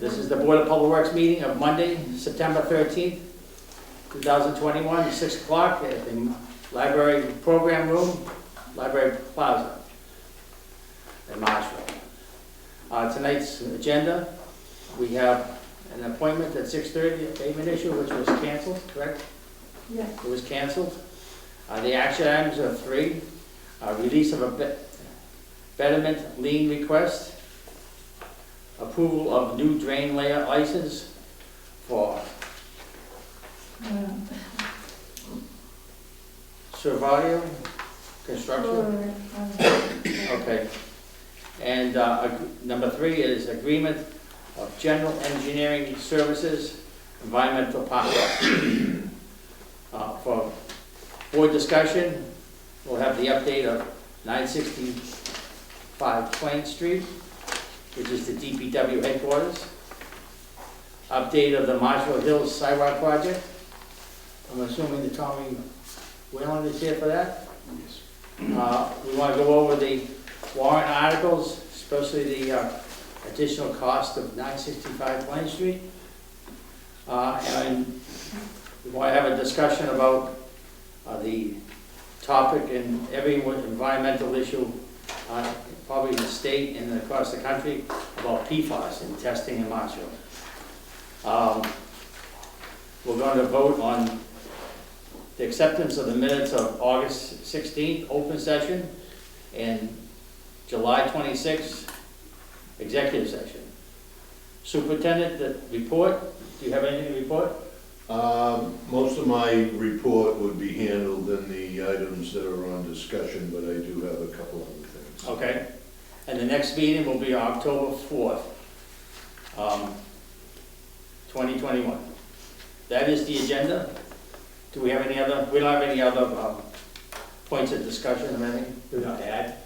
This is the Board of Public Works meeting of Monday, September 13th, 2021, 6 o'clock at the Library Program Room, Library Plaza in Marshall. Tonight's agenda, we have an appointment at 6:30 at Pavement Issue, which was canceled, correct? Yes. It was canceled. The action items are 3. Release of a betterment lien request. Approval of new drain layer license for Servario Construction. Okay. And number 3 is agreement of general engineering services, environmental partner. For board discussion, we'll have the update of 965 Plain Street, which is the DPW headquarters. Update of the Marshall Hills Sidewalk Project. I'm assuming that Tommy Whalen is here for that. Yes. We want to go over the warrant articles, especially the additional cost of 965 Plain Street. And we want to have a discussion about the topic and every environmental issue, probably in the state and across the country, about PFAS and testing in Marshall. We're going to vote on the acceptance of the minutes of August 16th, open session, and July 26th, executive session. Superintendent, the report, do you have anything to report? Most of my report would be handled in the items that are on discussion, but I do have a couple other things. Okay. And the next meeting will be October 4th, 2021. That is the agenda. Do we have any other, we don't have any other points of discussion or anything to add?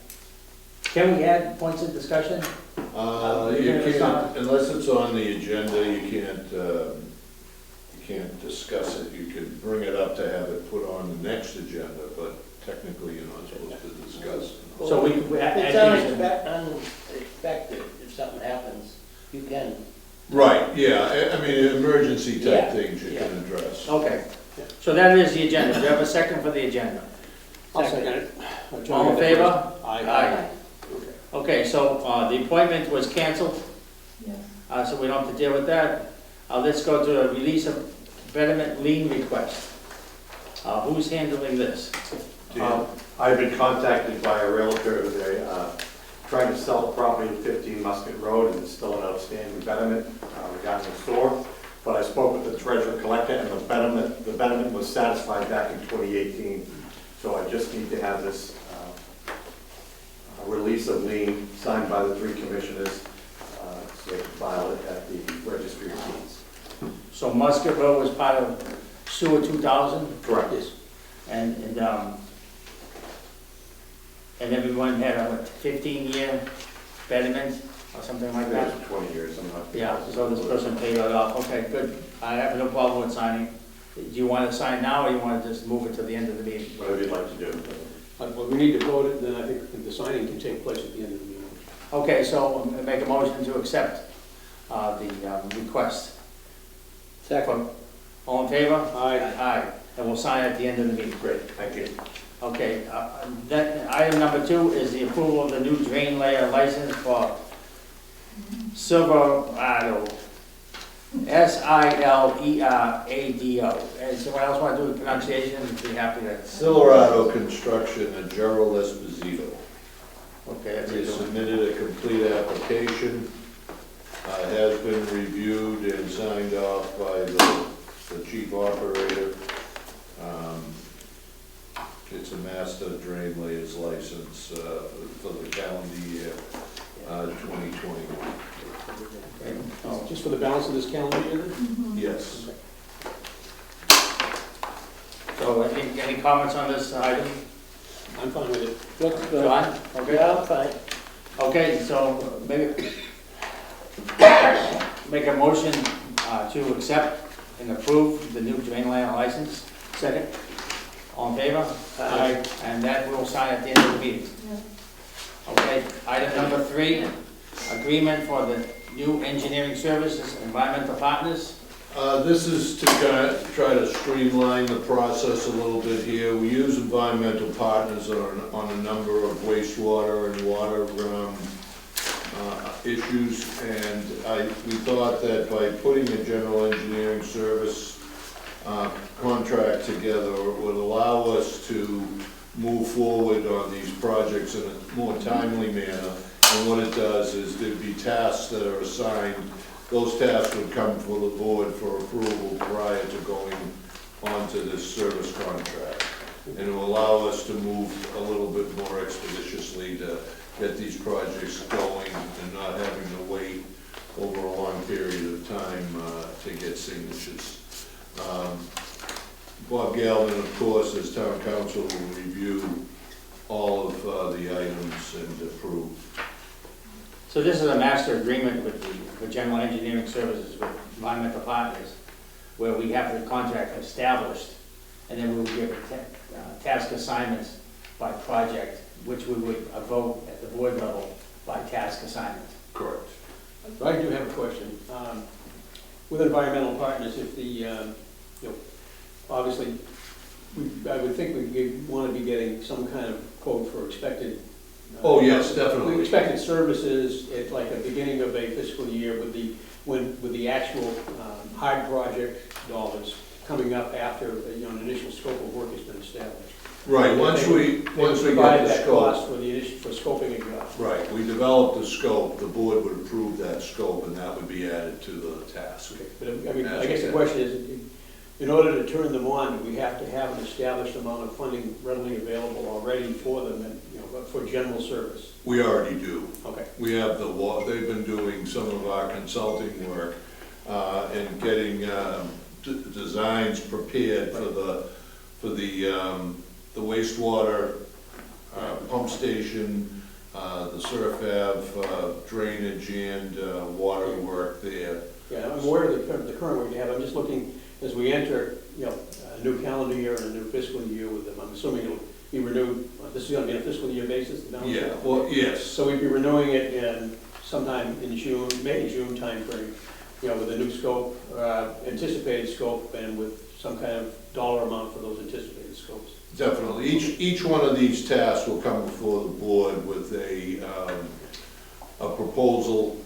Can we add points of discussion? You can't, unless it's on the agenda, you can't discuss it. You could bring it up to have it put on the next agenda, but technically you're not supposed to discuss. So we add It's these. unexpected, if something happens, you can. Right, yeah, I mean, emergency type Yeah, things you yeah. can address. Okay. So that is the agenda. Do you have a second for the agenda? I'll second it. All in favor? Aye. Okay, so the appointment was canceled, Yes. so we don't have to deal with that. Let's go to a release of betterment lien request. Who's handling this? I've been contacted by a realtor. They're trying to sell the property at 15 Musket Road, and it's still an outstanding betterment regarding the store. But I spoke with the treasurer collector, and the betterment was satisfied back in 2018. So I just need to have this release of lien signed by the 3 commissioners, so they can file it at the registry of deeds. So Musket Road was part of Sewer 2000? Correct. Yes. And everyone had a 15-year betterment or something like that? It's 20 years, I'm not. Yeah, so this person paid it off. Okay, good. I have no problem with signing. Do you want to sign now, or you want to just move it to the end of the meeting? Whatever you'd like to do. Well, we need to vote it, then I think the signing can take place at the end of the meeting. Okay, so make a motion to accept the request. Second. All in favor? Aye. Aye. And we'll sign at the end of the meeting. Great, thank you. Okay, then item number 2 is the approval of the new drain layer license for Silverado, Silerado. And someone else want to do the pronunciation? Be happy to. Silverado Construction and Gerald Esposito. Okay, that's They it. submitted a complete application, has been reviewed and signed off by the chief operator. It's a master drain layers license for the calendar year 2021. Okay. Oh. Just for the balance of this calendar year, then? Yes. So any comments on this item? I'm fine with it. John? Okay. Yeah, I'm fine. Okay, so make a motion to accept and approve the new drain layer license. Second. All in favor? Aye. And that will sign at the end of the meeting. Yes. Okay, item number 3, agreement for the new engineering services, environmental partners. This is to try to streamline the process a little bit here. We use environmental partners on a number of wastewater and water issues, and we thought that by putting a general engineering service contract together, it would allow us to move forward on these projects in a more timely manner. And what it does is there'd be tasks that are assigned. Those tasks would come for the board for approval prior to going onto this service contract. And it will allow us to move a little bit more expeditiously to get these projects going and not having to wait over a long period of time to get signatures. Bob Galvin, of course, as town council, will review all of the items and approve. So this is a master agreement with general engineering services with environmental partners, where we have the contract established, and then we will give task assignments by project, which we would vote at the board level by task assignment. Correct. I do have a question. With environmental partners, if obviously, I would think we want to be getting some kind of quote for expected. Oh, yes, definitely. Expected services at like the beginning of a fiscal year with the actual hard project dollars coming up after an initial scope of work has been established. Right, once we provide get the that scope. cost for scoping a job. Right, we develop the scope, the board would approve that scope, and that would be added to the task. Okay, but I mean, I guess the question is, in order to turn them on, do we have to have an established amount of funding readily available already for them, and, for general service? We already do. Okay. We have they've been doing some of our consulting work, and getting designs prepared for the wastewater pump station, the Surf Ave drainage and water work there. Yeah, I'm aware of the current work you have. I'm just looking, as we enter, a new calendar year and a new fiscal year with them, I'm assuming it'll be renewed. This is going to be on a fiscal year basis? The balance Yeah, sheet? well, yes. So we'd be renewing it in sometime in June, May, June timeframe, with a new scope, anticipated scope, and with some kind of dollar amount for those anticipated scopes. Definitely. Each one of these tasks will come before the board with a proposal,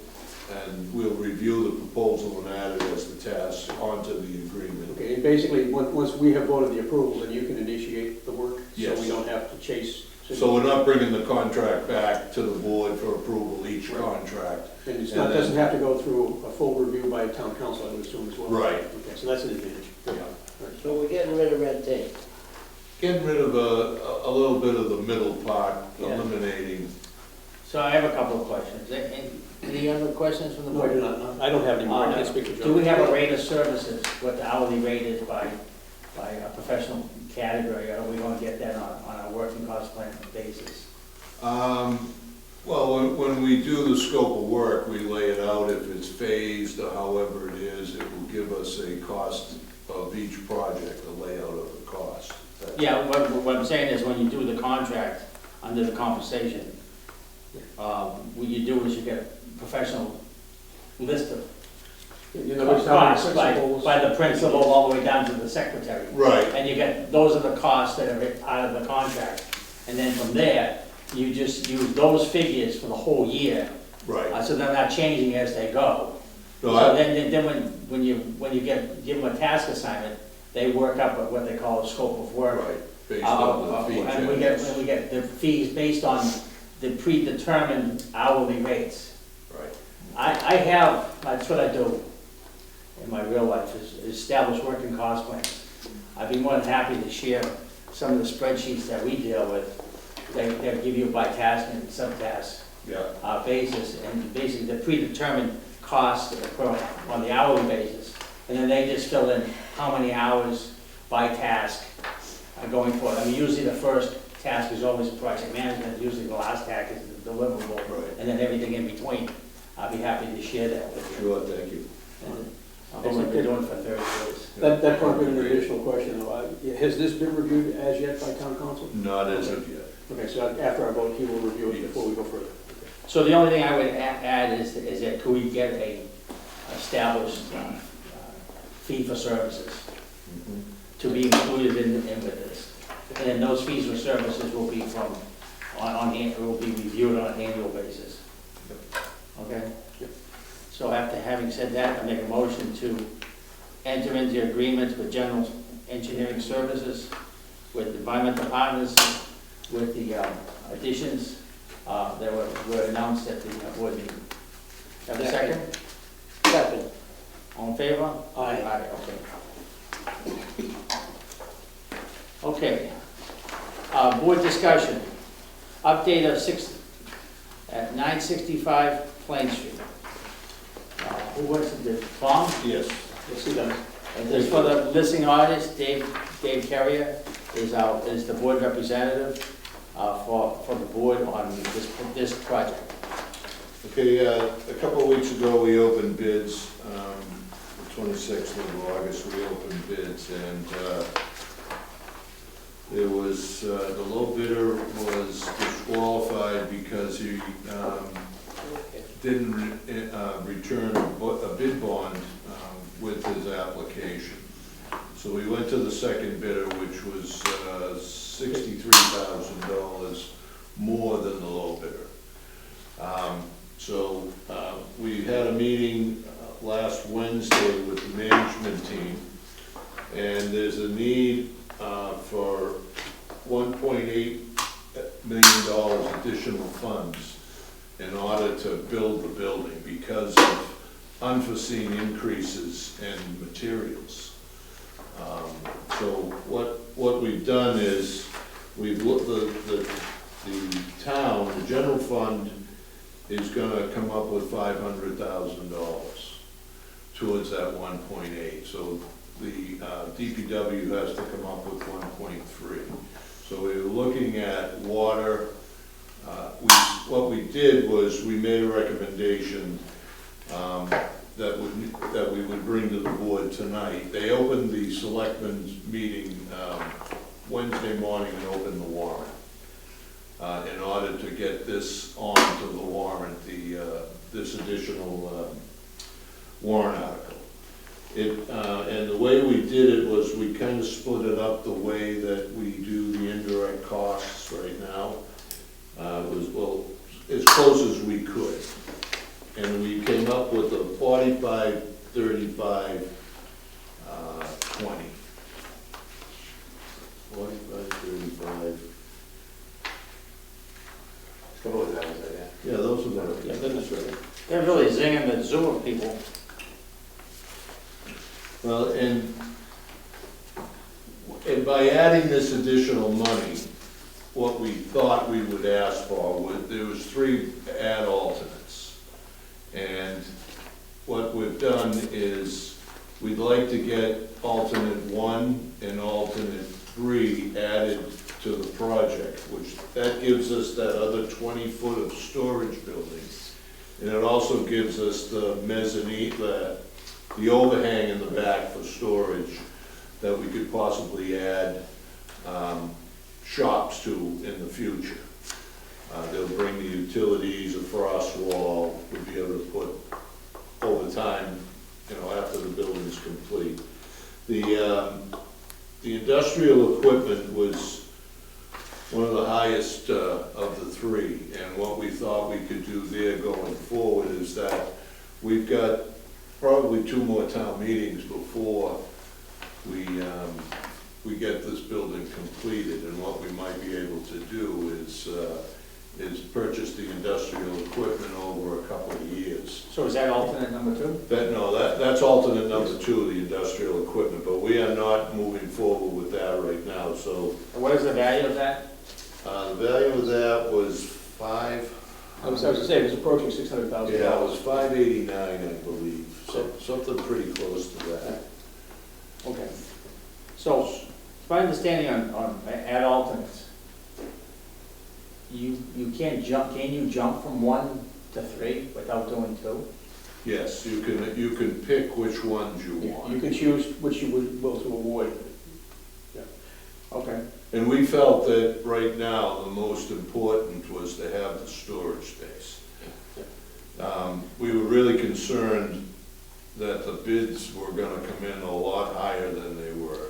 and we'll review the proposal and add it as the task onto the agreement. Okay, and basically, once we have voted the approval, then you can initiate the work? Yes. So we don't have to chase. So we're not bringing the contract back to the board for approval, each contract. And it doesn't have to go through a full review by town council, I would assume, as well? Right. Okay, so that's an advantage. Yeah. So we're getting rid of red tape. Getting rid of a little bit of the middle part, Yeah. eliminating. So I have a couple of questions. Any other questions from the No, I board? do not. I don't have any more. I can't speak for John. Do we have a rate of services, what the hourly rate is by a professional category? Are we going to get that on a working cost plan basis? Well, when we do the scope of work, we lay it out. If it's phased or however it is, it will give us a cost of each project, a layout of the cost. Yeah, what I'm saying is when you do the contract under the compensation, what you do is you get a professional list of costs by the principal all the way down to the secretary. Right. And you get, those are the costs that are out of the contract. And then from there, you just use those figures for the whole year. Right. So they're not changing as they go. No, So then when you give them a task assignment, they work up at what they call a scope of work. Right, based on the fee And we get the fees based on the predetermined hourly rates. Right. I have, that's what I do in my real life, is establish working cost plans. I'd be more than happy to share some of the spreadsheets that we deal with. They give you by task and subtask Yeah. basis, and basically the predetermined cost on the hourly basis. And then they just fill in how many hours by task are going forward. I mean, usually the first task is always project management, usually the last task is the deliverable, Right. and then everything in between. I'll be happy to share that with you. Sure, thank you. And I've only been doing it for 30 years. That prompted an additional question, though. Has this been reviewed as yet by town council? Not as of yet. Okay, so after our vote, he will review it before we go further. So the only thing I would add is that could we get a established fee for services to be included in with this? And then those fees for services will be will be reviewed on an annual basis. Okay? So after having said that, I make a motion to enter into agreements with general engineering services, with environmental partners, with the additions that were announced at the board meeting. Have a second? Second. All in favor? Aye. Aye, okay. Okay. Board discussion. Update at 965 Plain Street. Who was it? Tom? Yes. Yes, he does. And just for the listening audience, Dave Carrier is the board representative for the board on this project. Okay, a couple of weeks ago, we opened bids, the 26th of August, we opened bids, and there was, the low bidder was disqualified because he didn't return a bid bond with his application. So we went to the second bidder, which was $63,000 more than the low bidder. So we had a meeting last Wednesday with the management team, and there's a need for $1.8 million additional funds in order to build the building because of unforeseen increases in materials. So what we've done is, we've looked, the town, the general fund is gonna come up with $500,000 towards that 1.8. So the DPW has to come up with 1.3. So we were looking at water. What we did was, we made a recommendation that we would bring to the board tonight. They opened the selectmen's meeting Wednesday morning and opened the warrant in order to get this onto the warrant, this additional warrant article. And the way we did it was, we kind of split it up the way that we do the indirect costs right now. It was, well, as close as we could. And we came up with a 45, 35, 20. 45, 35. Couple of times, yeah. Yeah, those are Yeah, the, then that's right. They're really zinging the zoo of people. well, and by adding this additional money, what we thought we would ask for was, there was 3 add alternates. And what we've done is, we'd like to get alternate 1 and alternate 3 added to the project, which that gives us that other 20-foot of storage building. And it also gives us the mezzanine, the overhang in the back for storage that we could possibly add shops to in the future. They'll bring the utilities, a frost wall, we'll be able to put over time, after the building's complete. The industrial equipment was one of the highest of the 3, and what we thought we could do there going forward is that we've got probably 2 more town meetings before we get this building completed, and what we might be able to do is purchase the industrial equipment over a couple of years. So is that alternate number 2? That's alternate number 2, the industrial equipment, but we are not moving forward with that right now, so. And what is the value of that? The value of that was I was gonna say, it was approaching $600,000. yeah, it was $589, I believe, so something pretty close to that. Okay. So, my understanding on add alternates, you can't jump, can you jump from 1 to 3 without doing 2? Yes, you can pick which ones you want. You can choose which you would will to avoid. Yeah. Okay. And we felt that right now, the most important was to have the storage space. We were really concerned that the bids were gonna come in a lot higher than they were.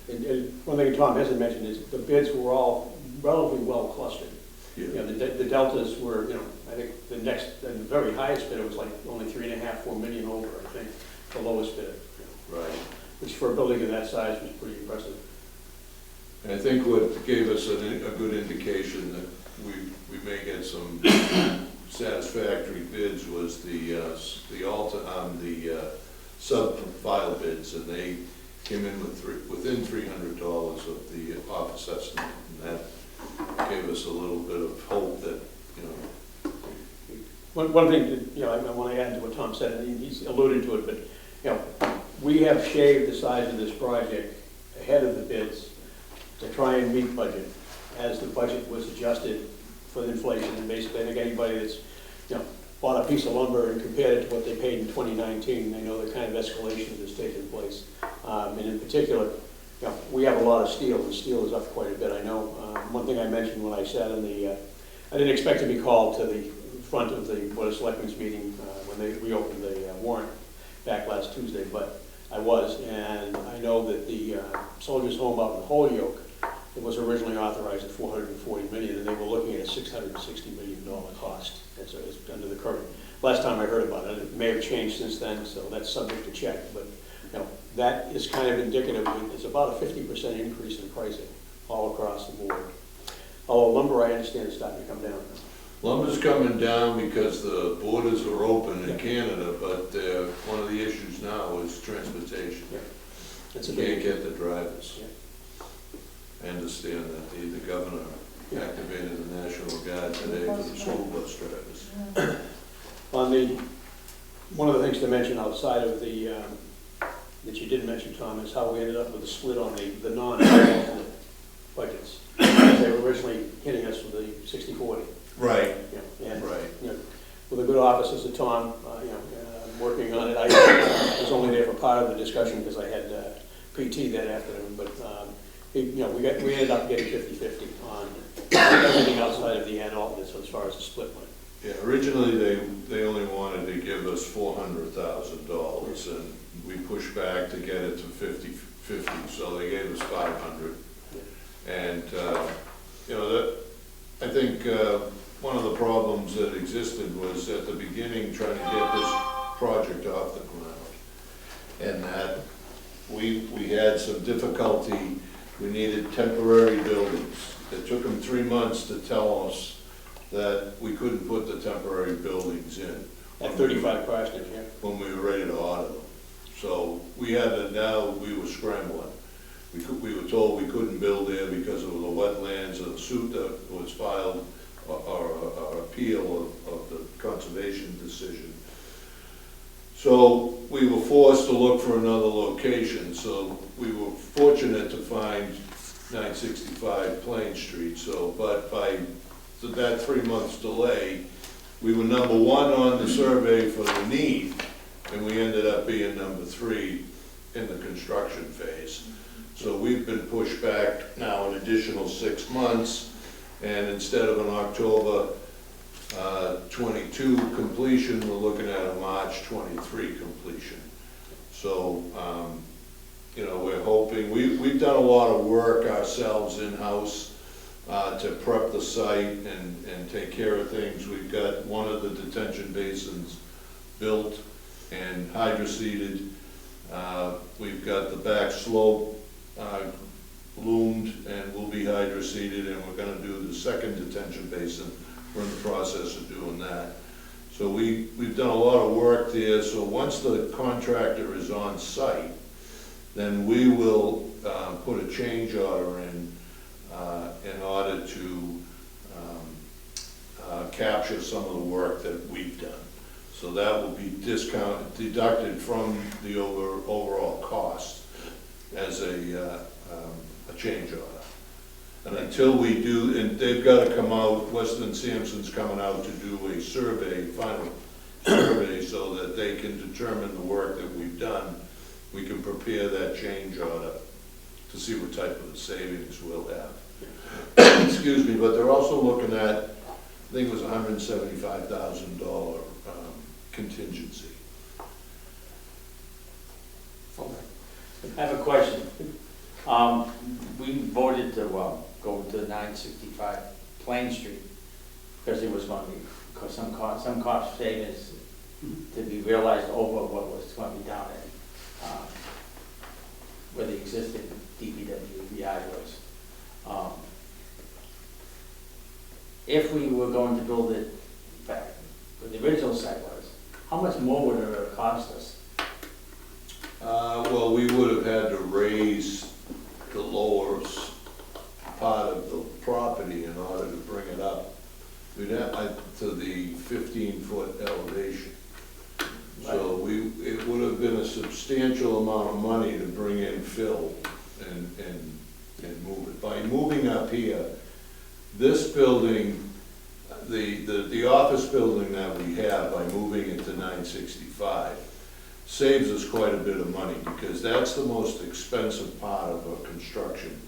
And one thing Tom hasn't mentioned is the bids were all relatively well clustered. You know, the deltas were, you know, I think the very highest bidder was like only 3.5, 4 million over, I think, the lowest bidder. Right. Which for a building of that size was pretty impressive. And I think what gave us a good indication that we may get some satisfactory bids was the sub-file bids, and they came in within $300 of the office estimate, and that gave us a little bit of hope that, you know. One thing that, you know, I want to add to what Tom said, and he's alluded to it, but, you know, we have shaved the size of this project ahead of the bids to try and meet budget, as the budget was adjusted for inflation. And basically, I think anybody that's, you know, bought a piece of lumber and compared it to what they paid in 2019, they know the kind of escalation that's taken place. And in particular, you know, we have a lot of steel, and steel is up quite a bit. I know, one thing I mentioned when I sat in the, I didn't expect to be called to the front of the Board of Selectmen's meeting when they reopened the warrant back last Tuesday, but I was, and I know that the Soldiers' Home out in Holyoke, it was originally authorized at $440 million, and they were looking at a $660 million cost as under the current. Last time I heard about it, it may have changed since then, so that's subject to check. But you know, that is kind of indicative. It's about a 50% increase in pricing all across the board. Although lumber, I understand, is starting to come down. Lumber's coming down because the borders are open in Canada, but one of the issues now is transportation. Yeah. That's a You big can't get the drivers. Yeah. I understand that the governor activated the National Guard today for the school bus drivers. One of the things to mention outside of the, that you didn't mention, Tom, is how we ended up with a split on the non-alternate budgets. They were originally hitting us with the 60-40. Right. You know, and, Right. you know, with the good offices of Tom, you know, working on it. I was only there for part of the discussion because I had PT that afternoon, but you know, we ended up getting 50-50 on everything outside of the ad alternates as far as the split went. Yeah, originally they only wanted to give us $400,000, and we pushed back to get it to 50-50, so they gave us $500. And you know, that I think one of the problems that existed was at the beginning trying to get this project off the ground, and that we had some difficulty. We needed temporary buildings. It took them 3 months to tell us that we couldn't put the temporary buildings in. At 35 Parsonage, yeah. When we were ready to order them. So we had to, now we were scrambling. We were told we couldn't build there because of the wetlands, or the suit that was filed, or appeal of the conservation decision. So we were forced to look for another location. So we were fortunate to find 965 Plain Street. So, but by that 3 months delay, we were number 1 on the survey for the need, and we ended up being number 3 in the construction phase. So we've been pushed back now an additional 6 months, and instead of an October 22 completion, we're looking at a March 23 completion. So, you know, we're hoping, we've done a lot of work ourselves in-house to prep the site and take care of things. We've got one of the detention basins built and hydroseeded. We've got the back slope loomed and will be hydroseeded, and we're gonna do the second detention basin. We're in the process of doing that. So we've done a lot of work there, so once the contractor is on site, then we will put a change order in order to capture some of the work that we've done. So that will be deducted from the overall cost as a change order. And until we do, and they've got to come out, Weston Sampson's coming out to do a survey, final survey, so that they can determine the work that we've done. We can prepare that change order to see what type of savings we'll have. Excuse me, but they're also looking at, I think it was $175,000 contingency. I have a question. We voted to, go to 965 Plain Street because it was going to be, because some cost savings to be realized over what was going to be down at, where the existing DPW yard was. If we were going to build it back where the original site was, how much more would it have cost us? Well, we would have had to raise the lower part of the property in order to bring it up. We'd have to the 15-foot elevation. So it would have been a substantial amount of money to bring in fill and move it. By moving up here, this building, the office building that we have, by moving it to 965, saves us quite a bit of money, because that's the most expensive part of a construction,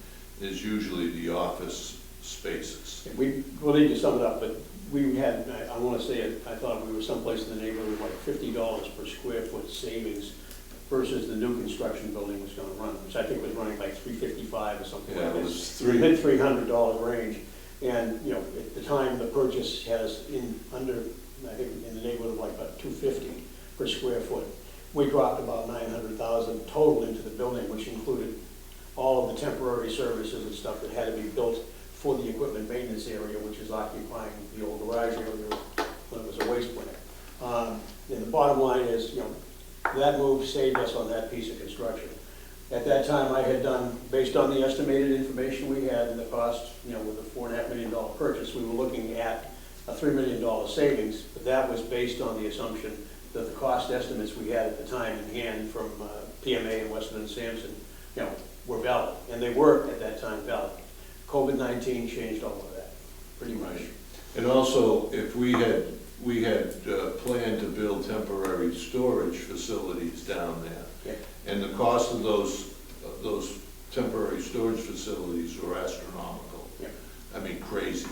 is usually the office spaces. We'll need to sum it up, but we had, I want to say, I thought we were someplace in the neighborhood of like $50 per square foot savings versus the new construction building was going to run, which I think was running like $355 or something Yeah, like it this. was Mid $300 range. And, you know, at the time, the purchase has I think in the neighborhood of like about $250 per square foot. We dropped about $900,000 total into the building, which included all of the temporary services and stuff that had to be built for the equipment maintenance area, which is occupying the old garage area when it was a waste plant. And the bottom line is, you know, that move saved us on that piece of construction. At that time, I had done, based on the estimated information we had and the cost, you know, with a $4.5 million purchase, we were looking at a $3 million savings, but that was based on the assumption that the cost estimates we had at the time in hand from PMA and Weston and Sampson, you know, were valid, and they were at that time valid. COVID-19 changed all of that, pretty much. And also, if we had planned to build temporary storage facilities down there, Yeah. and the cost of those temporary storage facilities were astronomical. Yeah. I mean, crazy.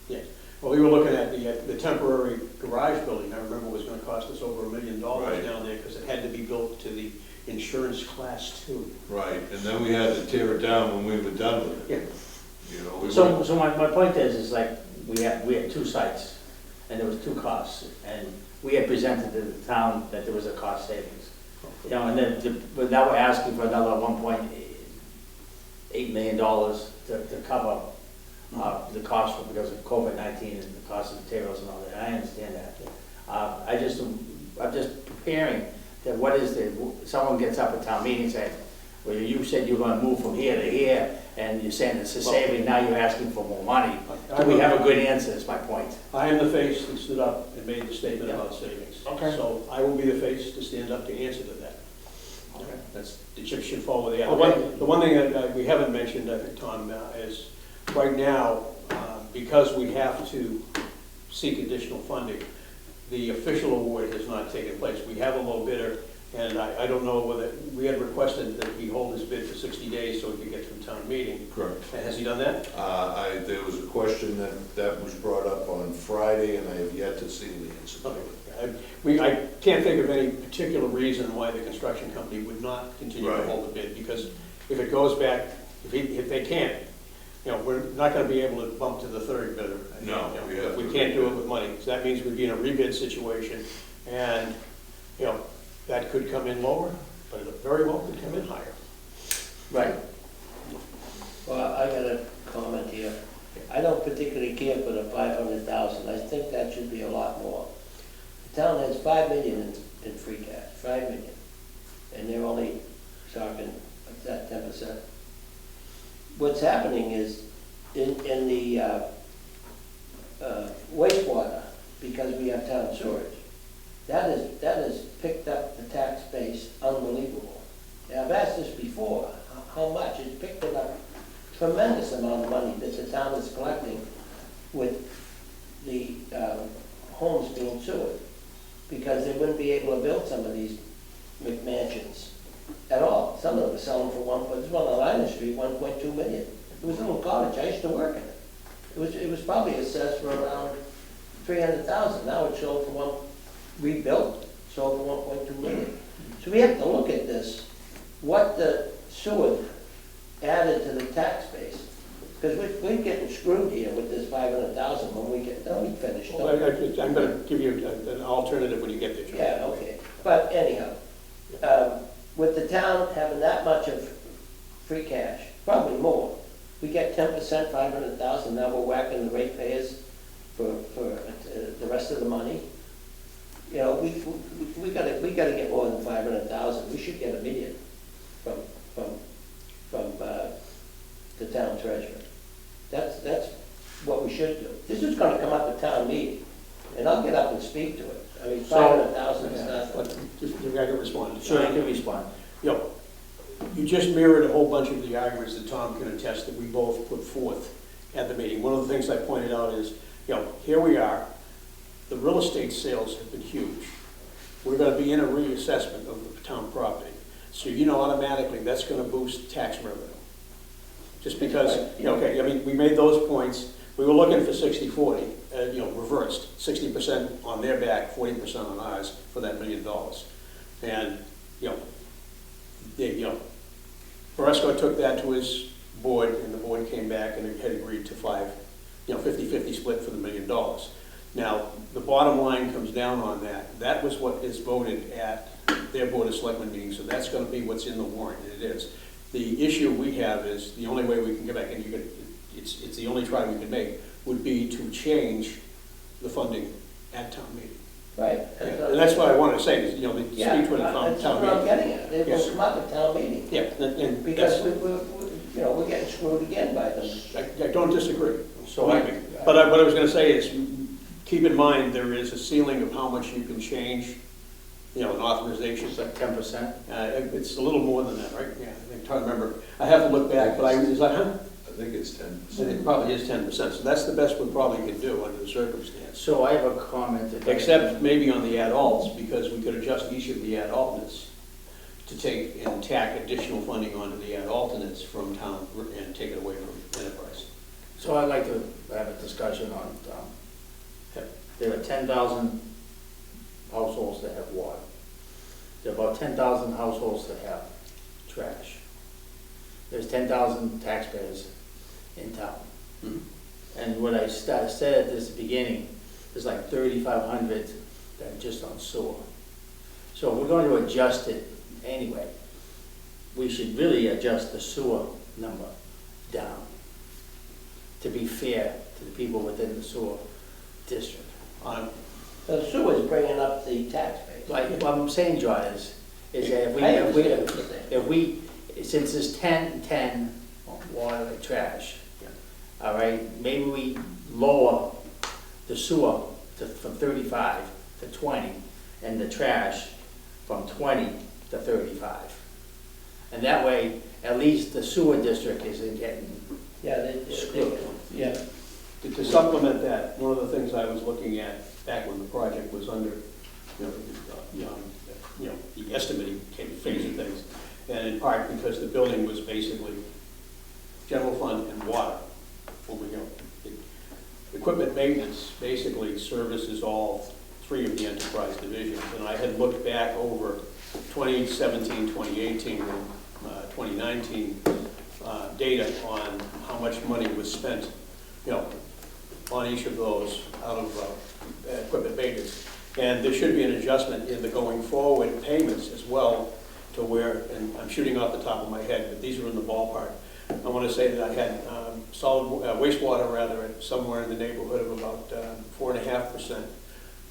Yeah. Well, we were looking at the temporary garage building. I remember it was going to cost us over $1 million Right. down there because it had to be built to the insurance class 2. Right, and then we had to tear it down when we were done with it. Yeah. You know, we So were, my point is like, we had two sites, and there was two costs, and we had presented to the town that there was a cost savings. You know, and then, but now we're asking for another $1.8 million to cover the cost because of COVID-19 and the cost of materials and all that. I understand that. I'm just preparing that what is someone gets up at town meeting and says, well, you said you were gonna move from here to here, and you're saying it's a saving, now you're asking for more money. Do we have a good answer, is my point. I am the face that stood up and made the statement Yeah. about savings. Okay. So I will be the face to stand up to answer to that. Okay. That's, the chips should fall where they are. Okay. The one thing that we haven't mentioned, I think, Tom, is right now, because we have to seek additional funding, the official award has not taken place. We have a low bidder, and I don't know whether, we had requested that he hold his bid for 60 days so he could get through town meeting. correct. And has he done that? There was a question that was brought up on Friday, and I have yet to see the answer to it. I can't think of any particular reason why the construction company would not continue to Right. hold the bid, because if it goes back, if they can't, you know, we're not gonna be able to bump to the third bidder. No, You know, we have we to can't do it rebid. with money, so that means we'd be in a rebid situation, and, you know, that could come in lower, but it very well could come in higher. Right. Well, I got a comment here. I don't particularly care for the 500,000. I think that should be a lot more. The town has 5 million in free cash, 5 million. And they're only talking, what's that, 10%? What's happening is, in the wastewater, because we have town storage, that has picked up the tax base unbelievable. And I've asked this before, how much it's picked it up, tremendous amount of money that the town is collecting with the homes being sewered, because they wouldn't be able to build some of these McMansions at all. Some of them are selling for there's one on Island Street, 1.2 million. It was a little cottage, I used to work in it. It was probably assessed for around 300,000. Now it's sold for rebuilt It's over 1.2 million. So we have to look at this, what the sewer added to the tax base. Because we're getting screwed here with this 500,000 when we get, then we finish. Well, I'm gonna give you an alternative when you get there, John. Yeah, okay, but anyhow, with the town having that much of free cash, probably more, we get 10%, 500,000, now we're whacking the ratepayers for the rest of the money. You know, we gotta get more than 500,000, we should get $1 million from the town treasurer. That's what we should do. This is gonna come up at town meeting, and I'll get up and speak to it. I mean, So- 500,000 is Yeah, nothing. But just, you gotta respond. Sure, you can respond. You know, you just mirrored a whole bunch of the arguments that Tom can attest that we both put forth at the meeting. One of the things I pointed out is, you know, here we are, the real estate sales have been huge. We're gonna be in a reassessment of the town property. So you know automatically that's gonna boost tax revenue. Just because, you know, okay, I mean, we made those points, we were looking for 60-40, you know, reversed, 60% on their back, 40% on ours for that $1 million. And, you know, Boresco took that to his board, and the board came back and had agreed to 50-50 split for the $1 million. Now, the bottom line comes down on that. That was what is voted at their Board of Selectmen meeting, so that's gonna be what's in the warrant, and it is. The issue we have is, the only way we can get back, and it's the only try we can make, would be to change the funding at town meeting. Right. And that's what I wanted to say, is, you know, the Yeah, speech would have found that's town what I'm meeting. getting at. It will Yes. come up at town meeting. Yeah, and Because that's, we're getting screwed again by them. I don't disagree. So Believe me. But what I was gonna say is, keep in mind, there is a ceiling of how much you can change, you know, an authorization. It's like 10%. It's a little more than that, right? Yeah, I'm trying to remember. I have to look back, but is that, huh? I think it's 10%. It probably is 10%, so that's the best we probably could do under the circumstance. So I have a comment. Except maybe on the ad-alts, because we could adjust each of the ad-alternates to take and tack additional funding onto the ad-alternates from town and take it away from enterprise. So I'd like to have a discussion on, there are 10,000 households that have water. There are about 10,000 households that have trash. There's 10,000 taxpayers in town. Mhm. And what I said at this beginning, there's like 3,500 that are just on sewer. So if we're going to adjust it anyway, we should really adjust the sewer number down to be fair to the people within the sewer district. The sewer's bringing up the tax base. Like, what I'm saying, John, is that I understand what you're saying. if we, since it's 10 water and trash, all right, maybe we lower the sewer from 35 to 20, and the trash from 20 to 35. And that way, at least the sewer district isn't getting Yeah, screwed. yeah. To supplement that, one of the things I was looking at back when the project was under, the estimating phase of things, and in part because the building was basically general fund and water. Equipment maintenance basically services all three of the enterprise divisions, and I had looked back over 2017, 2018, and 2019 data on how much money was spent, on each of those out of equipment maintenance. And there should be an adjustment in the going forward payments as well to where, and I'm shooting off the top of my head, but these are in the ballpark. I want to say that I had wastewater at somewhere in the neighborhood of about 4.5%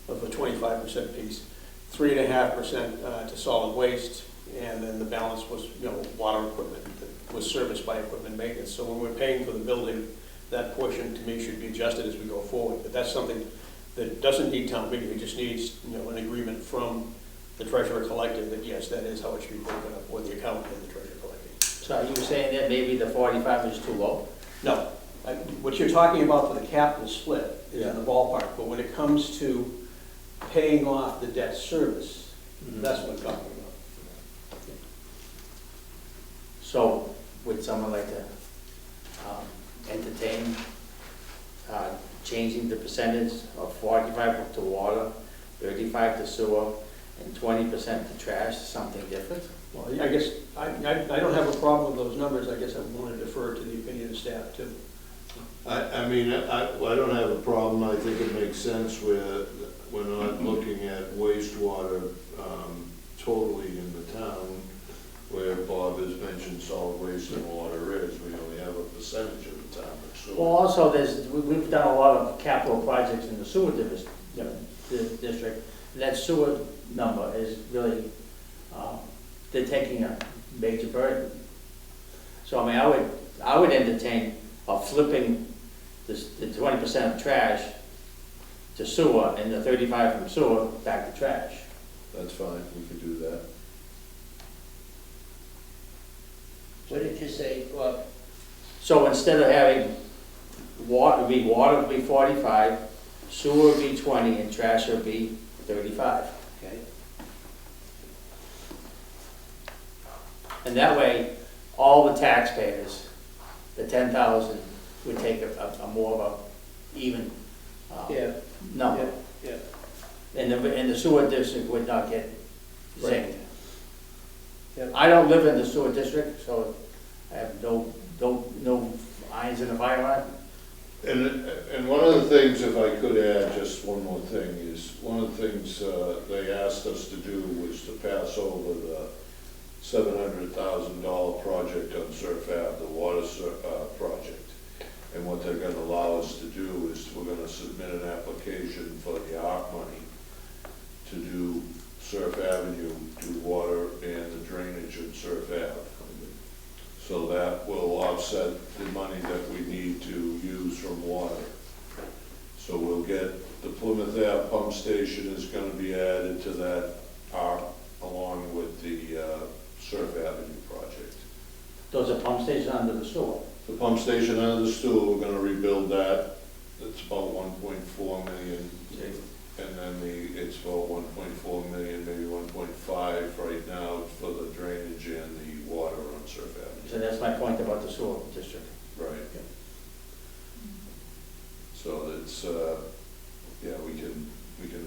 of the 25% piece, 3.5% to solid waste, and then the balance was, water equipment that was serviced by equipment maintenance. So when we're paying for the building, that portion to me should be adjusted as we go forward. But that's something that doesn't need town meeting, it just needs, an agreement from the treasurer collector that yes, that is how it should be broken up, or the accountant and the treasurer collector. So are you saying that maybe the 45 is too low? No, what you're talking about for the capital split is in the ballpark, but when it comes to paying off the debt service, that's what I'm talking about. So would someone like to entertain changing the percentage of 45 to water, 35 to sewer, and 20% to trash, something different? Well, I guess, I don't have a problem with those numbers, I guess I want to defer to the opinion of staff too. I mean, I don't have a problem, I think it makes sense where we're not looking at wastewater totally in the town, where Bob has mentioned solid waste and water is, we only have a percentage of the town that's sewer. Well, also, we've done a lot of capital projects in the sewer district. That sewer number is really, they're taking a major burden. So, I mean, I would entertain flipping the 20% of trash to sewer and the 35 from sewer back to trash. That's fine, we could do that. What did you say, Bob? So instead of having water would be 45, sewer would be 20, and trash would be 35. Okay. And that way, all the taxpayers, the 10,000, would take a more of a even Yeah, number. yeah. And the sewer district would not get zinged. Yeah. I don't live in the sewer district, so I have no irons in the fire on it. And one of the things, if I could add just one more thing, is one of the things they asked us to do was to pass over the $700,000 project on Surf Ave, the water project. And what they're gonna allow us to do is we're gonna submit an application for the ARP money to do Surf Avenue, do water and the drainage at Surf Ave. So that will offset the money that we need to use from water. So we'll get, the Plymouth Ave pump station is gonna be added to that ARP along with the Surf Avenue project. Those are pump stations under the sewer. The pump station under the sewer, we're gonna rebuild that. It's about 1.4 million. And then it's about 1.4 million, maybe 1.5 right now for the drainage and the water on Surf Avenue. So that's my point about the sewer district. Right. So it's, yeah, we can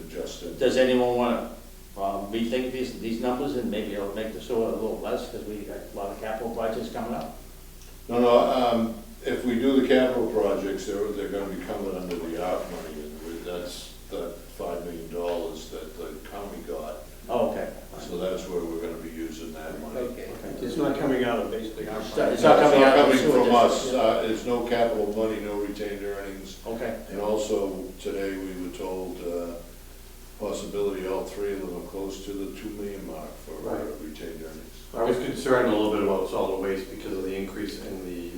adjust it. Does anyone want to rethink these numbers and maybe it'll make the sewer a little less because we got a lot of capital projects coming up? No, if we do the capital projects, they're gonna be coming under the ARP money, and that's the $5 million that the county got. Oh, okay. So that's where we're gonna be using that money. Okay. It's not coming out of basically our. It's not coming out of the sewer from us, district. it's no capital money, no retained earnings. Okay. And also, today we were told, possibility all three of them are close to the 2 million mark for Right. retained earnings. I was concerned a little bit about solid waste because of the increase in the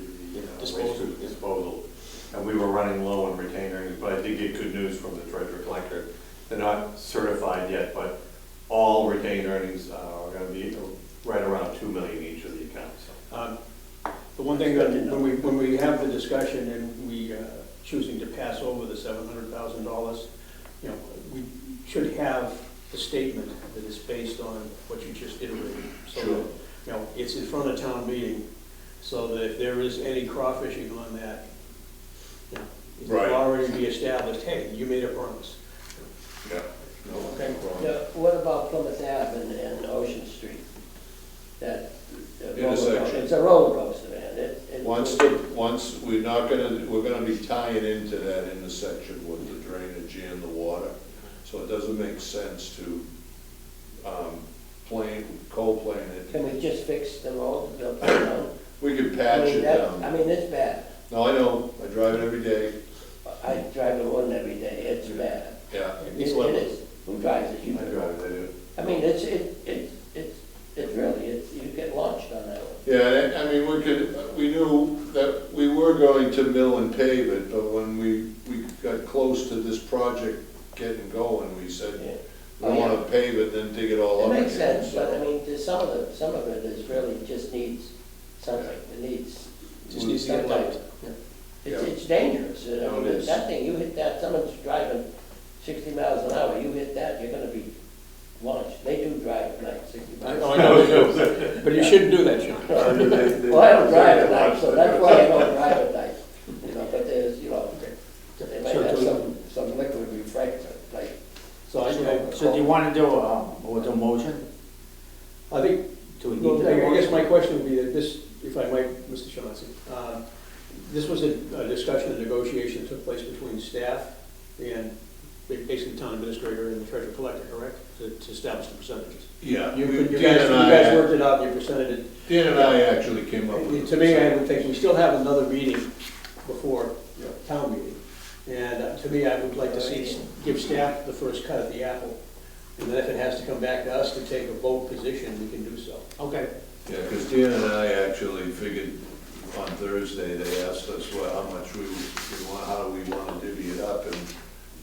Disposal. waste disposal. And we were running low on retained earnings, but I did get good news from the treasurer collector. They're not certified yet, but all retained earnings are gonna be right around 2 million each of the accounts. The one thing that, when we have the discussion and we choosing to pass over the $700,000, you know, we should have the statement that is based on what you just iterated. So Sure. that, you know, it's in front of town meeting, so that if there is any crawfishing on that, you know, it Right. will already be established, hey, you made a promise. Yeah. No Okay. problem. Now, what about Plymouth Ave and Ocean Street? That Intersection. It's a roller coaster, man. Once, we're gonna be tying into that intersection with the drainage and the water. So it doesn't make sense to, cold plane it. Can we just fix the road, build it down? We could I patch mean, it that- down. I mean, it's bad. No, I know, I drive it every day, I drive it one every day, it's bad. yeah. It is. Who drives it? You I do. drive it, I do. I mean, it's really, you get launched on that one. Yeah, I mean, we knew that we were going to mill and pave it, but when we got close to this project getting going, we said, Yeah. we don't wanna pave it, then dig it all It up again. makes sense, so- but I mean, some of it is really just needs something, it needs. Just needs to get sometimes- leveled. It's dangerous, you know, No, it is. that thing, you hit that, someone's driving 60 miles an hour, you hit that, you're gonna be launched. They do drive at night, 60 miles. I know they do, but you shouldn't do that, Sean. Well, I don't drive at night, so that's why I don't drive at night, you know, but there's, you know, they might have some liquid refreshment, like. So do you want to do, we'll do a motion? I think, Do we need well, to? I guess my question would be that this, if I might, Mr. Chauncey, this was a discussion, a negotiation that took place between staff and basically the town administrator and the treasurer collector, correct? To establish the percentages. Yeah. You Dan guys worked it out, you presented it. Dan and I actually came up with. To me, I would think we still have another meeting before town meeting. And to me, I would like to see, give staff the first cut at the apple. And then if it has to come back to us to take a vote position, we can do so. Okay. Yeah, because Dan and I actually figured on Thursday, they asked us, well, how much we want, how do we want to divvy it up, and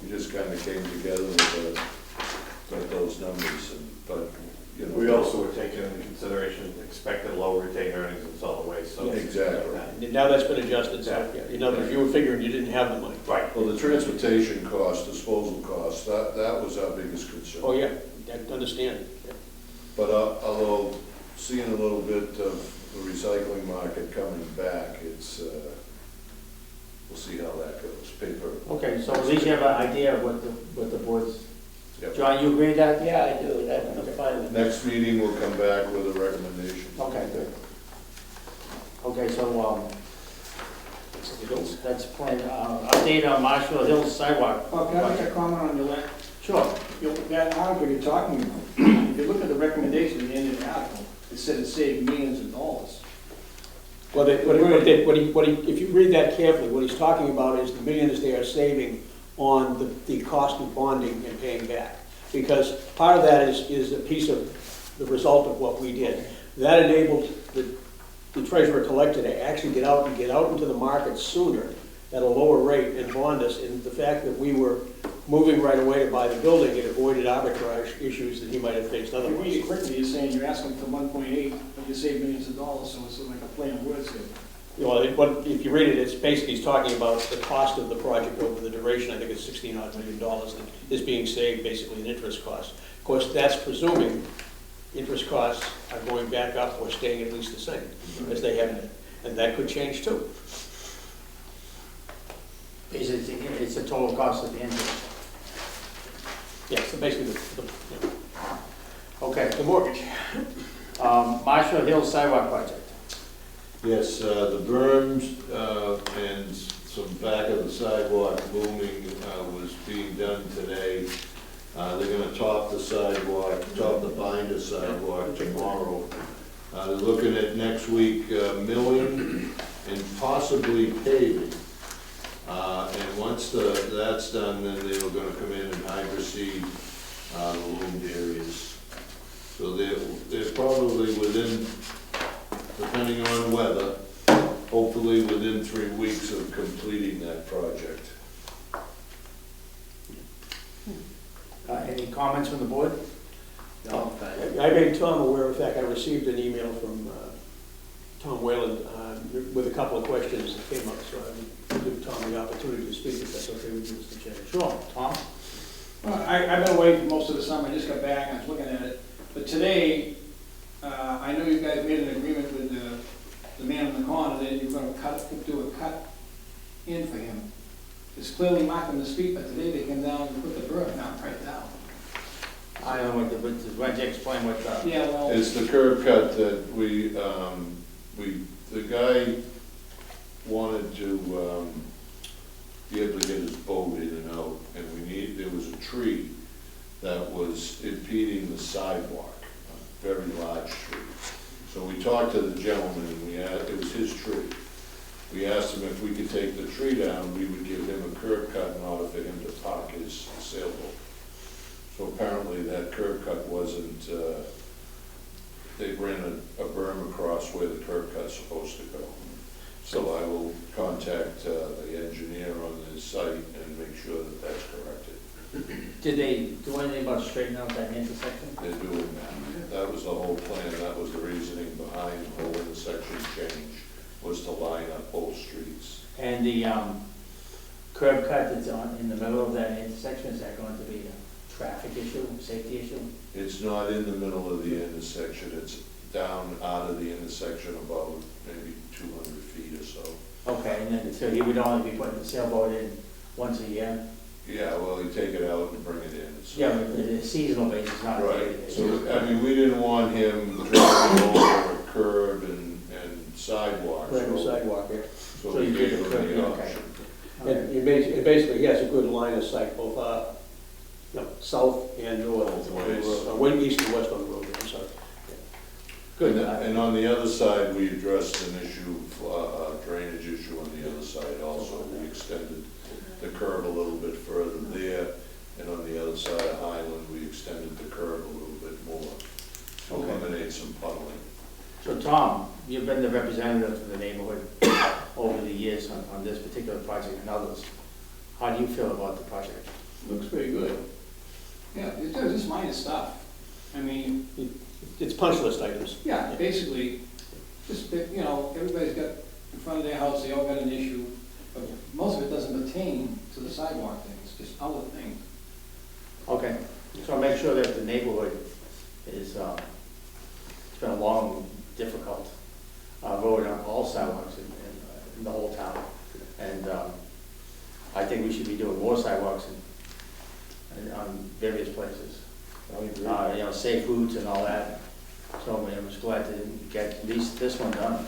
we just kind of came together with those numbers, but, you know. We also were taking into consideration expected low retained earnings in solid waste, so. Exactly. And now that's been adjusted, so, yeah, in other words, you were figuring you didn't have the money. Right. Well, the transportation cost, disposal cost, that was our biggest concern. Oh, yeah, I understand. Yeah. But although seeing a little bit of the recycling market coming back, it's, we'll see how that goes, paper. Okay, so at least you have an idea of what the board's, Yep. John, you agree with that? Yeah, I do, that's fine with me. Next meeting, we'll come back with a recommendation. Okay, good. Okay, so, that's plan, update on Marshall Hills sidewalk. Well, can I make a comment on your last, Sure. that article you're talking about? If you look at the recommendation at the end of the article, it said it saved millions of dollars. Well, if you read that carefully, what he's talking about is the millions they are saving on the cost of bonding and paying back. Because part of that is a piece of the result of what we did. That enabled the treasurer collector to actually get out into the market sooner at a lower rate and bond us. And the fact that we were moving right away to buy the building, it avoided arbitrage issues that he might have faced If you read otherwise. it quickly, you're saying you're asking for 1.8, but you save millions of dollars, so it's like a play on words here. Well, if you read it, it's basically, he's talking about the cost of the project over the duration. I think it's $16 million that is being saved basically in interest costs. Of course, that's presuming interest costs are going back up or staying at least the same as they have been. And that could change too. It's the total cost of the engine. Yeah, so basically Okay, the mortgage. Marshall Hills sidewalk project. Yes, the berms and some back of the sidewalk booming was being done today. They're gonna top the sidewalk, top the binder sidewalk tomorrow. They're looking at next week milling and possibly paving. And once that's done, then they were gonna come in and hydroseed the loomed areas. So they're probably within, depending on weather, hopefully within 3 weeks of completing that project. Any comments from the board? No, fine. I made Tom aware, in fact, I received an email from Tom Whalen with a couple of questions that came up, so I would give Tom the opportunity to speak if that's okay with you, Mr. Chairman. Sure, Tom? Well, I've been away for most of the summer, I just got back, and I was looking at it. But today, I know you guys made an agreement with the man in the corner that you're gonna do a cut in for him. It's clearly marking the street, but today they came down and put the berm down right now. I don't know why don't you explain what the, Yeah, well, It's the curb cut that the guy wanted to be able to get his boat in and out, and there was a tree that was impeding the sidewalk, a very large tree. So we talked to the gentleman, and it was his tree. We asked him if we could take the tree down, we would give him a curb cut in order for him to park his sailboat. So apparently that curb cut wasn't, they ran a berm across where the curb cut's supposed to go. So I will contact the engineer on the site and make sure that that's corrected. did they do anything about straightening out that intersection? They're doing that. That was the whole plan, that was the reasoning behind the whole intersection change, was to line up both streets. And the curb cut that's in the middle of that intersection, is that going to be a traffic issue, safety issue? It's not in the middle of the intersection, it's down out of the intersection about maybe 200 feet or so. Okay, and then, so he would only be putting the sailboat in once a year? Yeah, well, you take it out and bring it in. basis. Yeah, but it's seasonal basis, not a daily Right, basis. so, I mean, we didn't want him driving over a curb and sidewalks. Right, the sidewalk, yeah. So So we you gave did the him curb, the okay. option. And basically, he has a good line of sight, both, south and north, east and west on the road, I'm sorry. Good. And on the other side, we addressed an issue, a drainage issue on the other side also. We extended the curb a little bit further there, and on the other side of Highland, we extended the curb a little bit more to Okay. eliminate some puddling. So Tom, you've been the representative for the neighborhood over the years on this particular project and others. How do you feel about the project? Looks pretty good. Yeah, it's just minor stuff. I mean, It's punch list items. yeah, basically, just, everybody's got, in front of their house, they all got an issue, but most of it doesn't pertain to the sidewalk thing, it's just other things. Okay, so make sure that the neighborhood is, it's been a long, difficult road on all sidewalks in the whole town. And I think we should be doing more sidewalks on various places. Safe routes and all that. So I mean, I'm just glad to get at least this one done.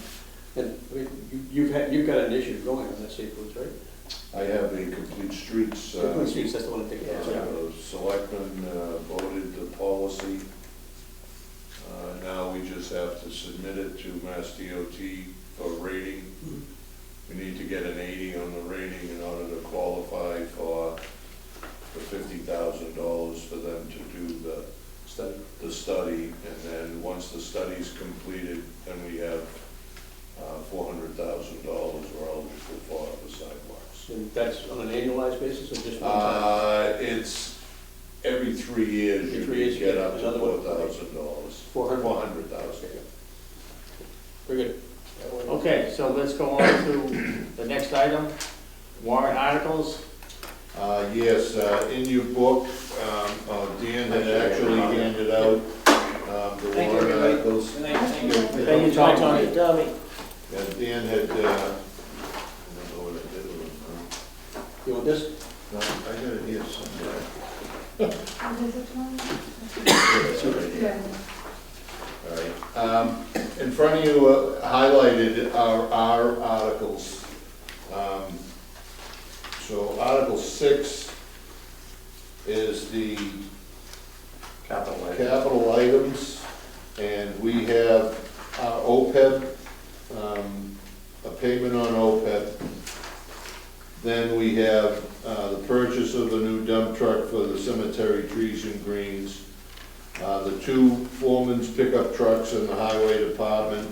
And, I mean, you've got an issue going on that safe routes, right? I have a complete streets, Complete streets, that's the one I'm thinking of. selectmen voted the policy. Now we just have to submit it to Mass DOT for rating. We need to get an 80 on the rating in order to qualify for the $50,000 for them to do the study. And then once the study's completed, then we have $400,000 we're eligible for the sidewalks. And that's on an annualized basis or just one time? It's every 3 years Every you 3 years can get up to another one. $4,000. 400,000. Very good. Okay, so let's go on to the next item, warrant articles. Yes, in your book, Dan had actually handed out the Thank you, warrant everybody. articles. Good night, thank you. Thank you, Tom. Hey, Tommy, Yeah, Dan had, I don't know what I did with them. You want this? No, I got it here somewhere. Yeah. All right. In front of you, highlighted our articles. So Article 6 is the capital items, and we have our OPEB, a payment on OPEB. Then we have the purchase of a new dump truck for the cemetery trees and greens, the 2 foreman's pickup trucks in the highway department,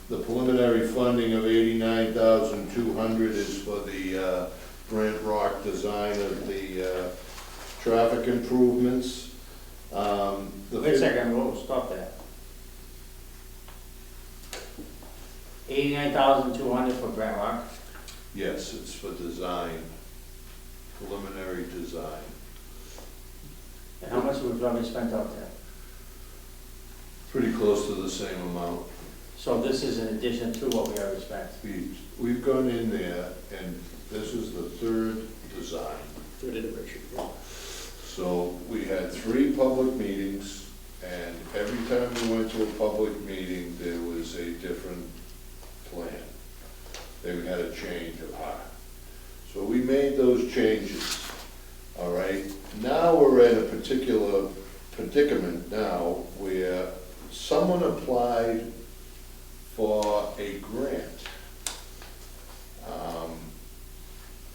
the preliminary funding of $89,200 is for the Grant Rock design of the traffic improvements. Wait a second, we'll stop that. 89,200 for Grant Rock. Yes, it's for design, preliminary design. And how much have we probably spent out there? Pretty close to the same amount. So this is in addition to what we already spent. We've gone in there, and this is the 3rd design. Third iteration. Yeah. So we had 3 public meetings, and every time we went to a public meeting, there was a different plan. They had a change of heart. So we made those changes, all right? Now we're at a particular predicament now where someone applied for a grant,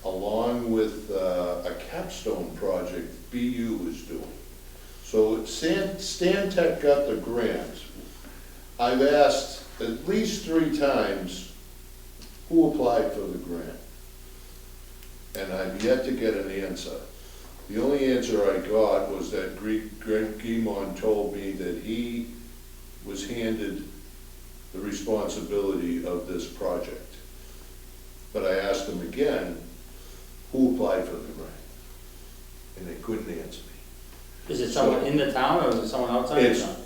along with a capstone project BU is doing. So Stantec got the grant. I've asked at least 3 times who applied for the grant, and I've yet to get an answer. The only answer I got was that Greg Guimond told me that he was handed the responsibility of this project. But I asked him again, who applied for the grant? And they couldn't answer me. Is it someone in the town or is it someone outside the It's- town?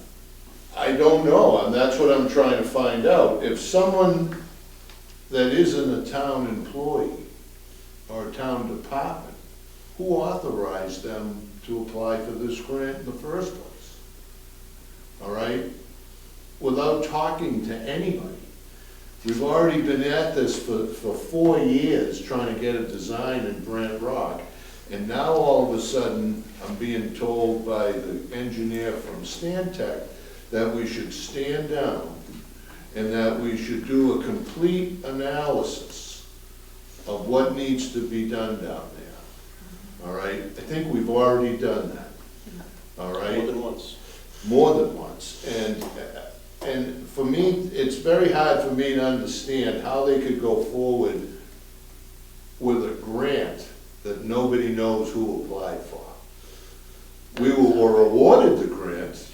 I don't know, and that's what I'm trying to find out. If someone that isn't a town employee or a town department who authorized them to apply for this grant in the first place? All right? Without talking to anybody. We've already been at this for 4 years, trying to get a design in Brant Rock. And now all of a sudden, I'm being told by the engineer from Stantec that we should stand down and that we should do a complete analysis of what needs to be done down there. All right? I think we've already done that. All right? More than once. More than once. And for me, it's very hard for me to understand how they could go forward with a grant that nobody knows who applied for. We were awarded the grant,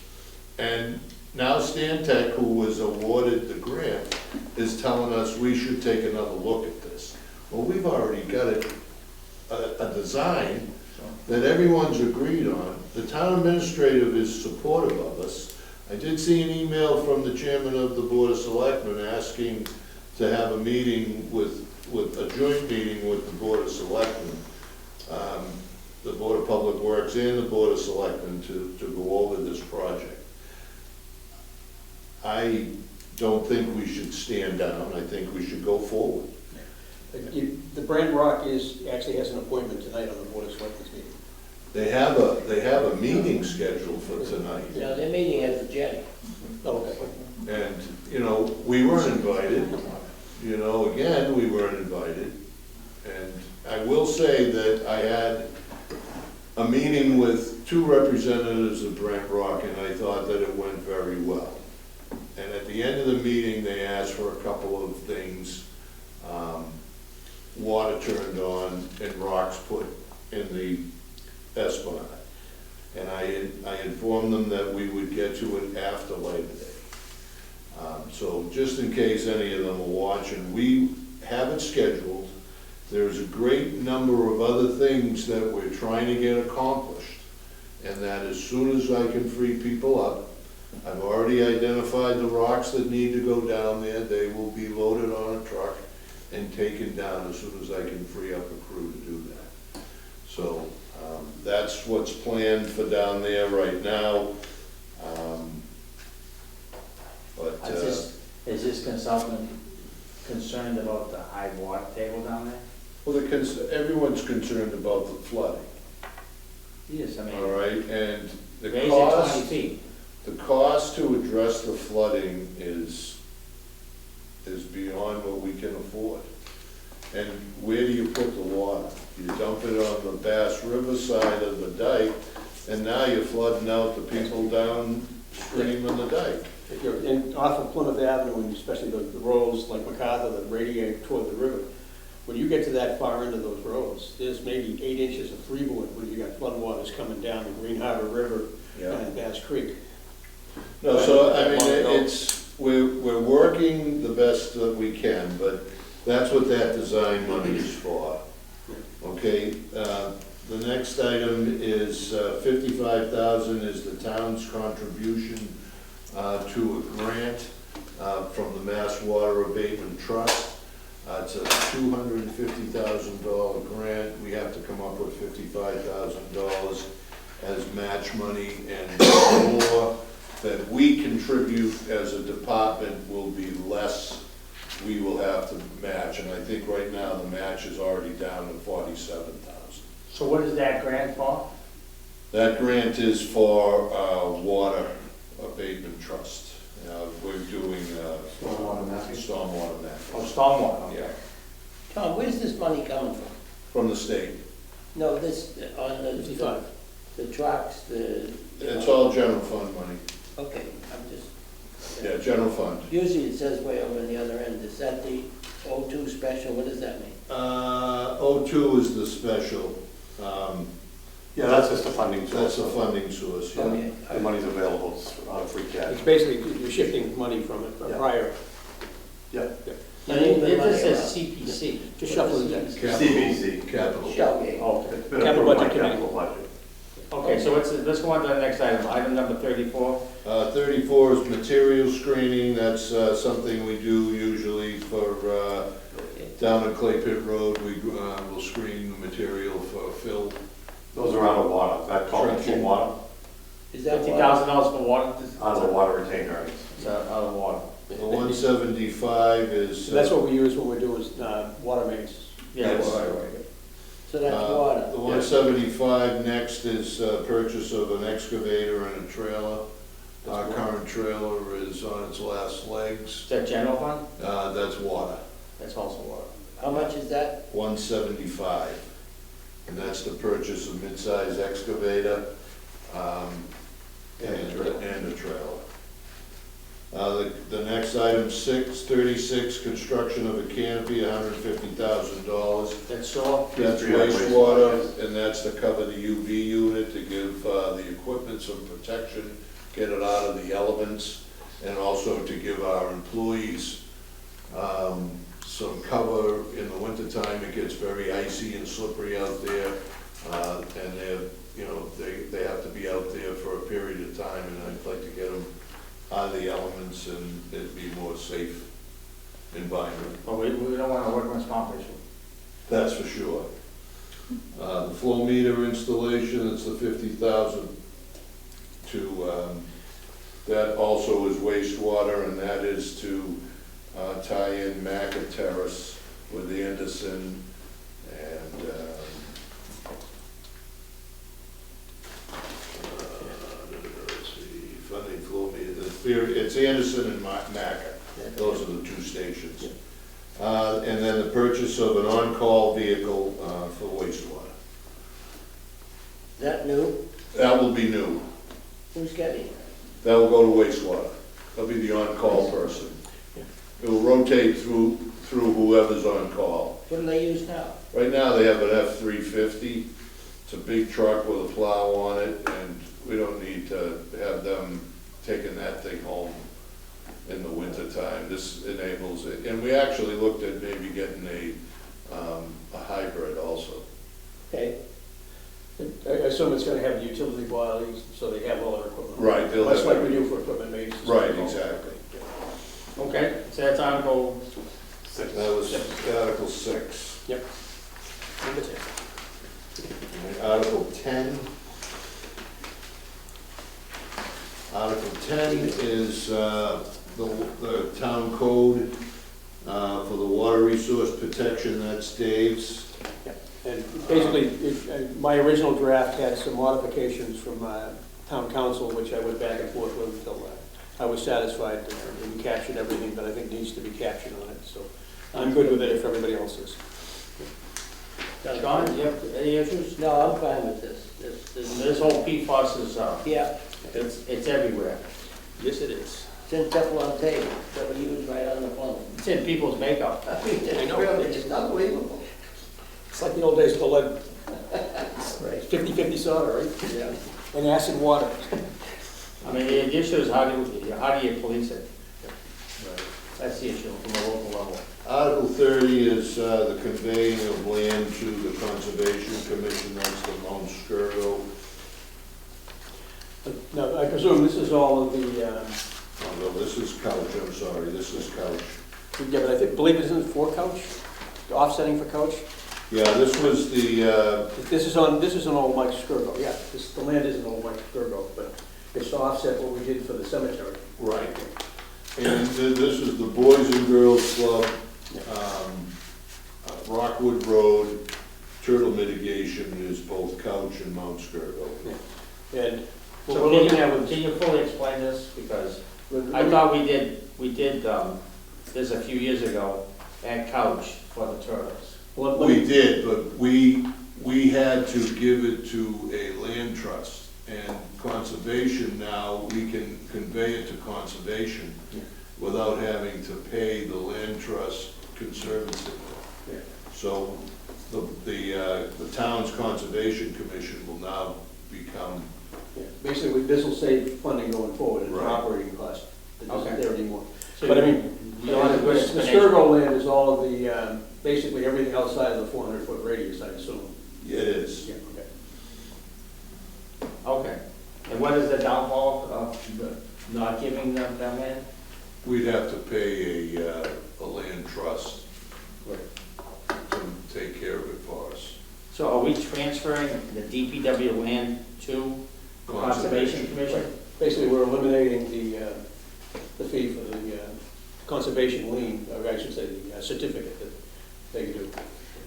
and now Stantec, who was awarded the grant, is telling us we should take another look at this. Well, we've already got a design that everyone's agreed on. The town administrator is supportive of us. I did see an email from the chairman of the Board of Selectmen asking to have a meeting with a joint meeting with the Board of Selectmen, the Board of Public Works and the Board of Selectmen to go over this project. I don't think we should stand down. I think we should go forward. The Brant Rock actually has an appointment tonight on the Board of Selectmen's meeting. They have a meeting scheduled for tonight. You know, they're meeting at the Jenny. Oh, okay. And, you know, we weren't invited. You know, again, we weren't invited. And I will say that I had a meeting with 2 representatives of Brant Rock, and I thought that it went very well. And at the end of the meeting, they asked for a couple of things. Water turned on and rocks put in the Esplanade. And I informed them that we would get to it after Labor Day. So just in case any of them are watching, we have it scheduled. There's a great number of other things that we're trying to get accomplished. And that as soon as I can free people up, I've already identified the rocks that need to go down there. They will be loaded on a truck and taken down as soon as I can free up a crew to do that. So that's what's planned for down there right now. Is this consultant concerned about the high water table down there? Well, everyone's concerned about the flooding, Yes, I mean, all right? And the raise it 20 cost, feet. the cost to address the flooding is beyond what we can afford. And where do you put the water? You dump it on the Bass River side of the dike, and now you're flooding out the people downstream of the dike. If you're off of Plymouth Avenue, and especially the roads like MacArthur that radiate toward the river, when you get to that far end of those roads, there's maybe 8 inches of freeboard where you got floodwaters coming down the Green Harbor River and Bass Creek. No, so, I mean, we're working the best that we can, but that's what that design money is for. Okay, the next item is $55,000 is the town's contribution to a grant from the Mass Water Abatement Trust. It's a $250,000 grant. We have to come up with $55,000 as match money, and the more that we contribute as a department will be less we will have to match. And I think right now the match is already down to $47,000. So what is that grant for? That grant is for Water Abatement Trust. We're doing stormwater mapping. Oh, stormwater, okay. Yeah, Tom, where's this money coming from? from the state. No, this, on the 55. the trucks, It's all general fund money. Okay, I'm just. Yeah, general fund. Usually it says way over on the other end. Is that the O2 special? What does that mean? O2 is the special. Yeah, that's just a funding That's source. a funding source, yeah. Okay. The money's available, it's free cash. It's basically, you're shifting money from it Yeah. prior. Yeah. And it just says CPC. Just shuffling the decks. Capital. CBC. Capital. Okay. Oh, It's been Capital approved by budget committee. capital budget. okay, so let's go on to the next item, item number 34. 34 is material screening. That's something we do usually for down at Clay Pit Road. We will screen the material for fill Those are out of water, that called for water, Is that why? $50,000 for water? out of the water retained earnings. It's out of water. The 175 is. So that's what we use when we're doing, water mains. Yeah, Yes. right. So that's water. The 175 next is purchase of an excavator and a trailer. Our current trailer is on its last legs. Is that general fund? That's water, That's also water. How much is that? 175. And that's the purchase of mid-size excavator and a trailer. The next item, 636, construction of a canopy, $150,000. That's sewer? That's Yeah, wastewater, and that's to cover the UV unit, to give the equipment some protection, get it out of the elements, and also to give our employees some cover in the wintertime. It gets very icy and slippery out there, and they have to be out there for a period of time, and I'd like to get them out of the elements and it'd be more safe environment. But we don't want to work on comp issue. That's for sure. The flow meter installation, it's the 50,000 to, that also is wastewater, and that is to tie in Maca Terrace with Anderson and, let's see, funding flow meter, it's Anderson and Maca. Those are the two stations. And then the purchase of an on-call vehicle for wastewater. Is that new? That will be new. Who's getting it? That will go to wastewater. That'll be the on-call person. It will rotate through whoever's on call. What do they use now? Right now, they have an F-350. It's a big truck with a plow on it, and we don't need to have them taking that thing home in the wintertime. This enables it. And we actually looked at maybe getting a hybrid also. Okay, I assume it's gonna have utility boilers, so they have all their equipment. Right, they'll Much have like we everything. do for equipment maintenance. Right, exactly. Okay, so that's Article, That was Article 6. Yep. Number 10. Article 10. Article 10 is the town code for the water resource protection. That's Dave's. And basically, my original draft had some modifications from town council, which I went back and forth with until I was satisfied and we captured everything that I think needs to be captured on it. So I'm good with it if everybody else is. John, do you have any issues? no, I'm fine with this. This whole PFAS is, Yeah, it's everywhere. Yes, it is. it's in Teflon tape that we use right on the plumbing. It's in people's makeup. I mean, I know. it's unbelievable. It's like the old days of the lead, Right. 50-50 solder, right? Yeah. And acid water. I mean, the issue is how do you police it? That's the issue from a local level. Article 30 is the conveying of land to the Conservation Commission. That's the Mount Skirgo. Now, I presume this is all of the, Oh, no, this is Couch, I'm sorry, this is Couch. yeah, but I believe this is for Couch, the offsetting for Couch. Yeah, this was the, This is on Old Mike Skirgo, yeah, the land is in Old Mike Skirgo, but it's to offset what we did for the cemetery. right. And this is the Boys and Girls Club, Rockwood Road, turtle mitigation is both Couch and Mount Skirgo. And what So we're looking at with, can you fully explain this? Because I thought we did this a few years ago at Couch for the turtles. let We me, did, but we had to give it to a land trust. And conservation now, we can convey it to conservation without having to pay the land trust conservancy. Yeah. So the town's conservation commission will now become, basically, this will save funding going forward, and Right. operating costs, that isn't Okay. there anymore. So But I you- mean, you don't have a good the explanation. Skirgo land is all of the, basically everything outside of the 400-foot radius, I assume. it is. Yeah, okay. Okay. And what is the downfall of not giving them that land? We'd have to pay a land trust to take care of it for us. So are we transferring the DPW land to the Conservation Commission? Basically, we're eliminating the fee for the conservation lien, or I should say, the certificate that they do.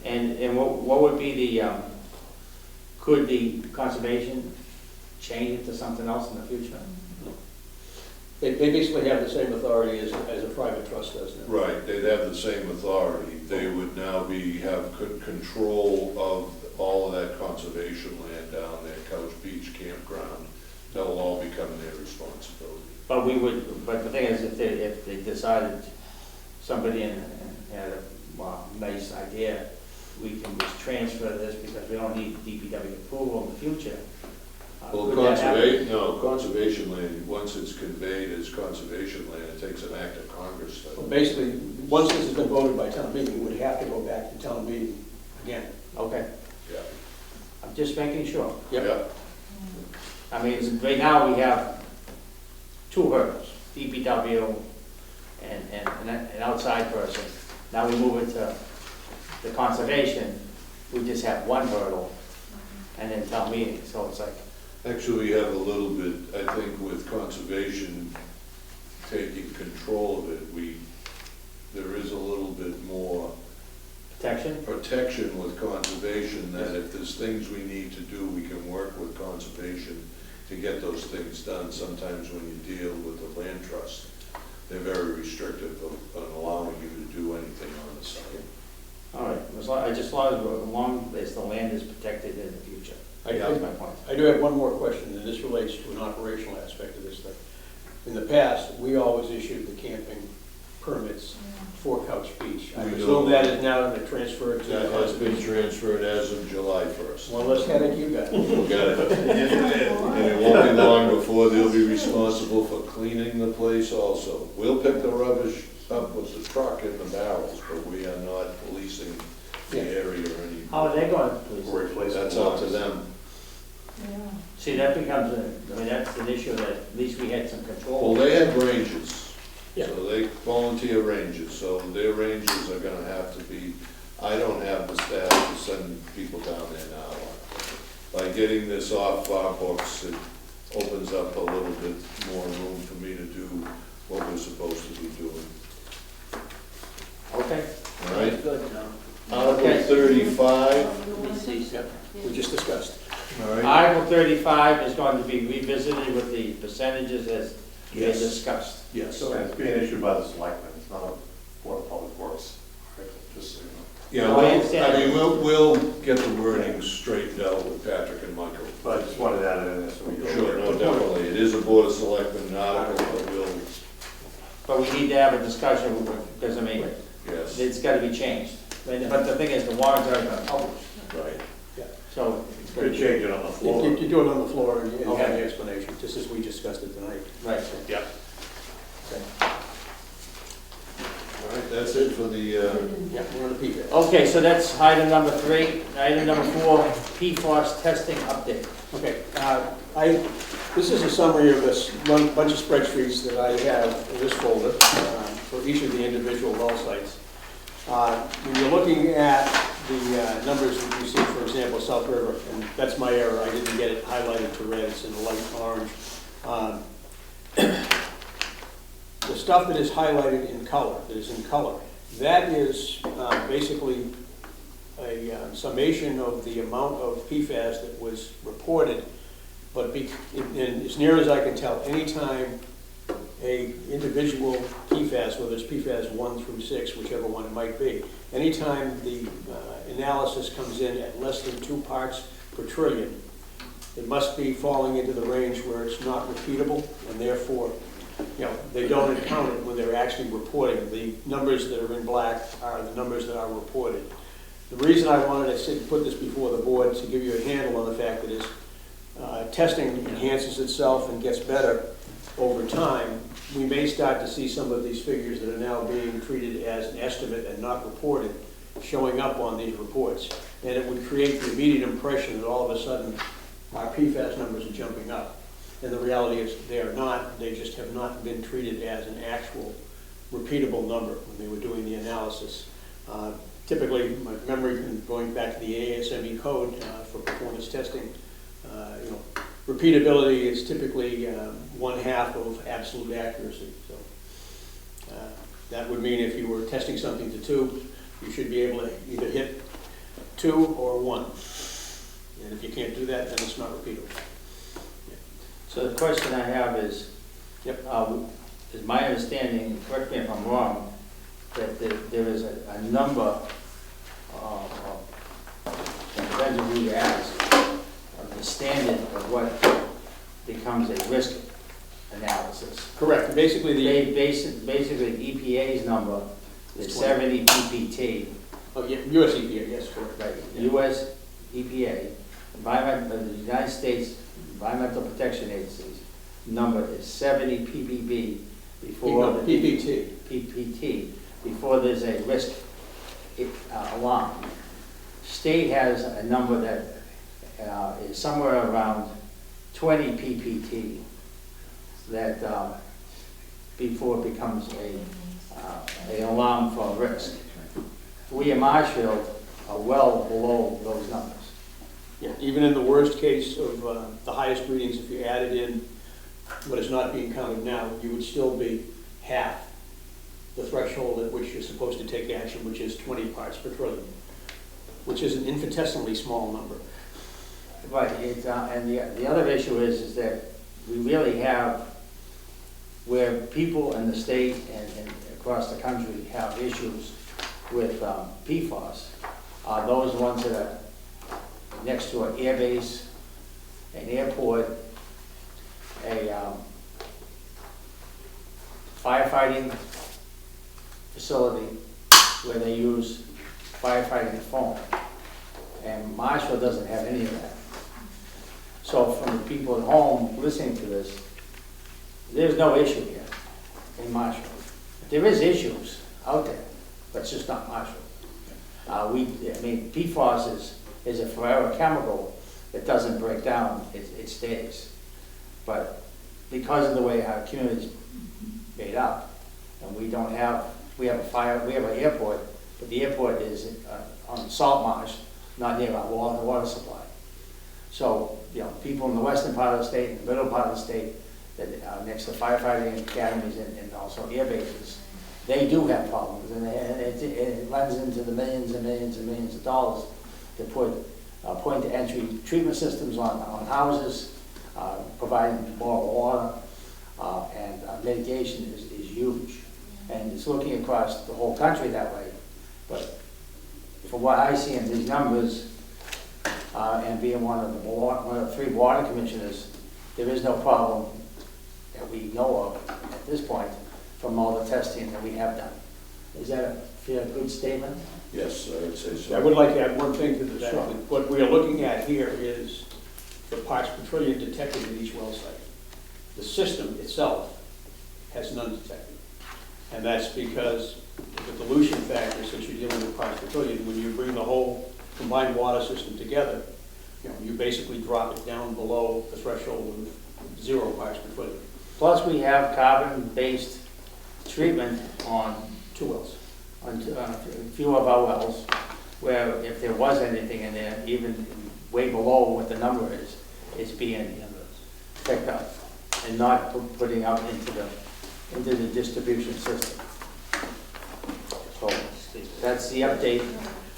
And what would be the, could the conservation change it to something else in the future? They basically have the same authority as a private trust does now. Right, they'd have the same authority. They would now have control of all of that conservation land down there, Couch Beach Campground. That'll all become their responsibility. But we would, but the thing is, if they decided, somebody had a nice idea, we can just transfer this because we don't need DPW approval in the future. Well, Could that happen? conservation land, once it's conveyed as conservation land, it takes an act of Congress. Well, basically, once this has been voted by town meeting, it would have to go back to town meeting again. Okay, Yeah. I'm just making sure. Yep. Yeah. I mean, right now we have two hurdles, DPW and an outside person. Now we move it to the conservation, we just have one hurdle, and then town meeting, so it's like, Actually, we have a little bit, I think, with conservation taking control of it, there is a little bit more protection? protection with conservation, that if there's things we need to do, we can work with conservation to get those things done. Sometimes when you deal with the land trust, they're very restrictive on allowing you to do anything on the site. All right, as long as the land is protected in the future. That's my point. I do have one more question, and this relates to an operational aspect of this thing. In the past, we always issued the camping permits for Couch Beach. I We presume do. that is now transferred to That the has been conservation. transferred as of July 1st. One less headache you got. We'll get it. And it won't be long before they'll be responsible for cleaning the place also. We'll pick the rubbish up with the truck and the barrels, but we are not policing the area or any. How are they going, please? We're replacing That's the up to lines. them. See, that becomes that's an issue that at least we had some Well, control. they have ranges. Yeah. So they volunteer ranges, so their ranges are gonna have to be, I don't have the staff to send people down there now. By getting this off our books, it opens up a little bit more room for me to do what we're supposed to be doing. Okay, All right? That's good, Tom. Article Okay. 35, Let me see something. We just discussed. all right? Article 35 is going to be revisited with the percentages as we had Yes. discussed. Yes. So it's being issued by the selectmen, it's not a Board of Public Works article, just so you know. Yeah, I well, understand. I mean, we'll get the wording straightened out with Patrick and Michael. But I just wanted to add it in there so we go. Sure, no, definitely. It is a Board of Selectmen article, but we'll, But we need to have a discussion, because I mean, yes, it's gotta be changed. But the thing is, the warrants aren't gonna publish, right. so it's gonna Could be. change it on the floor. You do it on the floor and you have Okay. the explanation, just as we discussed it tonight. Right. Yeah. All right, that's it for the, Yeah, we're on the PFAS. Okay, so that's item number 3. Item number 4, PFAS testing update. Okay, this is a summary of this one bunch of spreadsheets that I have in this folder for each of the individual well sites. When you're looking at the numbers that you see, for example, South River, and that's my error, I didn't get it highlighted to red, it's in the light orange. The stuff that is highlighted in color, that is basically a summation of the amount of PFAS that was reported, but and as near as I can tell, anytime a individual PFAS, whether it's PFAS 1 through 6, whichever one it might be, anytime the analysis comes in at less than 2 parts per trillion, it must be falling into the range where it's not repeatable, and therefore, they don't account it when they're actually reporting. The numbers that are in black are the numbers that are reported. The reason I wanted to put this before the board is to give you a handle on the fact that as testing enhances itself and gets better over time, we may start to see some of these figures that are now being treated as an estimate and not reported showing up on these reports. And it would create the immediate impression that all of a sudden our PFAS numbers are jumping up. And the reality is they are not, they just have not been treated as an actual repeatable number when they were doing the analysis. typically, my memory, going back to the ASME code for performance testing, you know, repeatability is typically 1/2 of absolute accuracy. So that would mean if you were testing something to 2, you should be able to either hit 2 or 1. And if you can't do that, then it's not repeatable. So the question I have is, Yep. is my understanding, correct me if I'm wrong, that there is a number depends on who you ask, of the standard of what becomes a risk analysis. Correct. Basically, Basically, EPA's number is 70 PPT, US EPA, yes, correct. right? US EPA, the United States Environmental Protection Agency's number is 70 ppb before the PPT. PPT, before there's a risk alarm. State has a number that is somewhere around 20 PPT that before it becomes an alarm for risk. We in Marshfield are well below those numbers. Yeah, even in the worst case of the highest readings, if you added in what is not being counted now, you would still be half the threshold at which you're supposed to take action, which is 20 parts per trillion, which is an infinitesimally small number. Right, and the other issue is that we really have, where people in the state and across the country have issues with PFAS, are those ones that are next to an airbase, an airport, a firefighting facility where they use firefighting foam. And Marshall doesn't have any of that. So from the people at home listening to this, there's no issue here in Marshall. There is issues out there, but it's just not Marshall. PFAS is a forever chemical that doesn't break down, it stays. But because of the way our community's made up, and we have an airport, but the airport is on salt marsh, not near our water supply. So, you know, people in the western part of the state and the middle part of the state that are next to firefighting academies and also air bases, they do have problems, and it runs into the millions and millions and millions of dollars to put point-to-entry treatment systems on houses, providing more water, and mitigation is huge. And it's looking across the whole country that way. But from what I see in these numbers, and being one of the 3 water commissioners, there is no problem that we know of at this point from all the testing that we have done. Is that a good statement? Yes, I would say so. I would like to add one thing to this. Sure. What we are looking at here is the parts per trillion detected at each well site. The system itself has none detected. And that's because the dilution factor, since you're dealing with parts per trillion, when you bring the whole combined water system together, you know, you basically drop it down below the threshold of 0 parts per trillion. Plus, we have carbon-based treatment on 2 wells. a few of our wells, where if there was anything in there, even way below what the number is, it's being picked up and not putting out into the distribution system. So that's the update.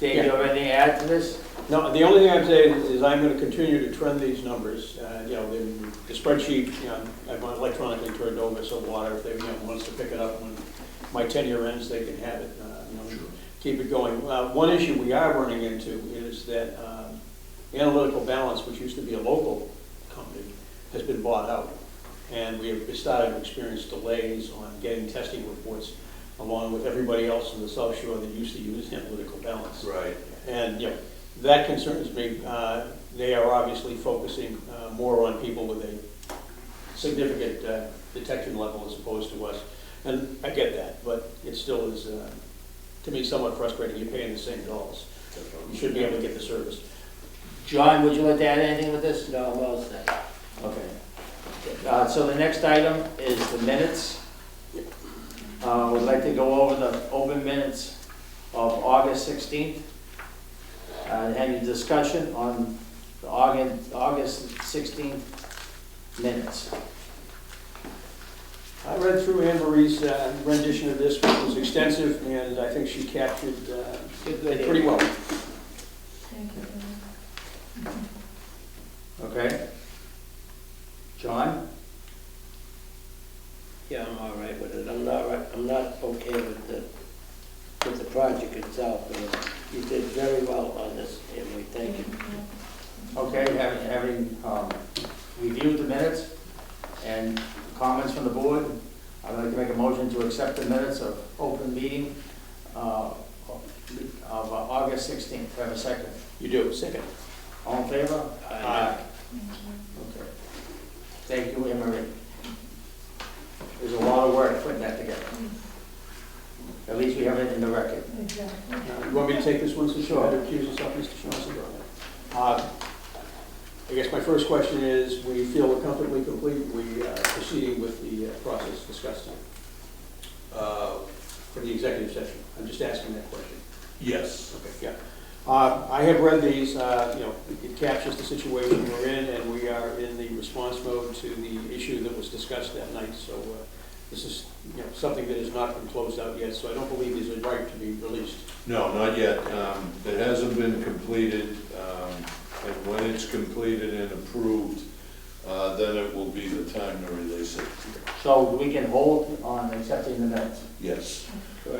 Dave, you have anything to add to this? No, the only thing I'd say is I'm going to continue to trend these numbers. You know, the spreadsheet, you know, I've electronically turned over, so water, if they wants to pick it up when my tenure ends, they can have it. Keep it going. One issue we are running into is that Analytical Balance, which used to be a local company, has been bought out. And we have started to experience delays on getting testing reports along with everybody else in the South Shore that used to use Analytical Balance. Right. And, you know, that concerns me. They are obviously focusing more on people with a significant detection level as opposed to us. And I get that, but it still is, to me, somewhat frustrating. You're paying the same dollars. You should be able to get the service. John, would you like to add anything with this? No, well said. Okay. So the next item is the minutes. We'd like to go over the open minutes of August 16th. Any discussion on the August 16th minutes? I read through Anne Marie's rendition of this, which was extensive, and I think she captured it pretty well. Thank you. Okay. John? Yeah, I'm all right with it. I'm not okay with the project itself. You did very well on this, Emery. Thank you. Okay, having reviewed the minutes and comments from the board, I'd like to make a motion to accept the minutes of open meeting of August 16th. Do I have a second? You do, second. All in favor? Aye. Okay. Thank you, Emery. There's a lot of work putting that together. At least we have it in the record. Exactly. You want me to take this one since you Sure. had to recuse yourself, Mr. Johnson? I guess my first question is, we feel we're comfortably complete, we are proceeding with the process discussed for the executive session? I'm just asking that question. Yes. Okay, yeah. I have read these, it captures the situation we're in, and we are in the response mode to the issue that was discussed that night, so this is, something that has not been closed out yet, so I don't believe these are right to be released. No, not yet. It hasn't been completed, and when it's completed and approved, then it will be the time to release it. So we can hold on accepting the minutes. Yes.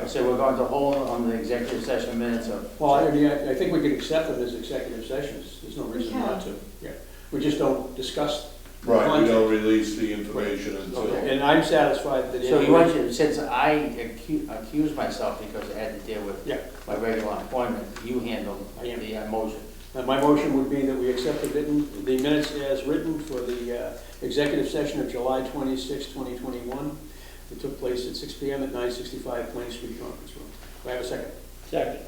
So we're going to hold on the executive session minutes of. Well, I think we can accept them as executive sessions, there's no reason not to. Yeah, we just don't discuss the Right, we content. don't release the information until. Okay, and I'm satisfied that. So you want you, since I accused myself because I had to deal with Yeah. my regular appointment, you handled I am. the motion. My motion would be that we accept the minutes as written for the executive session of July 26, 2021. It took place at 6 PM at 965 Plain Street Conference Room. Do I have a second? Second.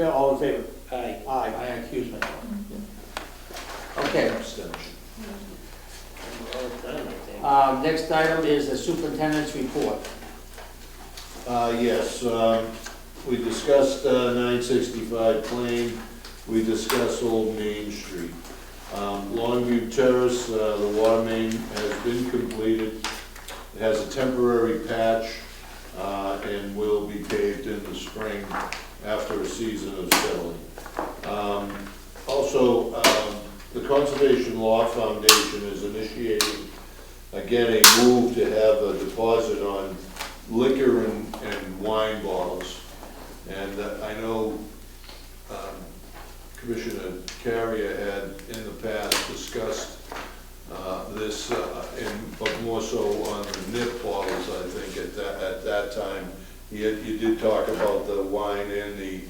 All in favor? Aye. I Aye. accused myself. Okay, Abstention. We're all done, I think. next item is the superintendent's report. Yes, we discussed 965 Plain, we discussed Old Main Street. Longview Terrace, the water main has been completed. It has a temporary patch and will be paved in the spring after a season of settling. Also, the Conservation Law Foundation is initiating, again, a move to have a deposit on liquor and wine bottles. And I know Commissioner Carrier had in the past discussed this, but more so on the nip bottles, I think, at that time. You did talk about the wine and the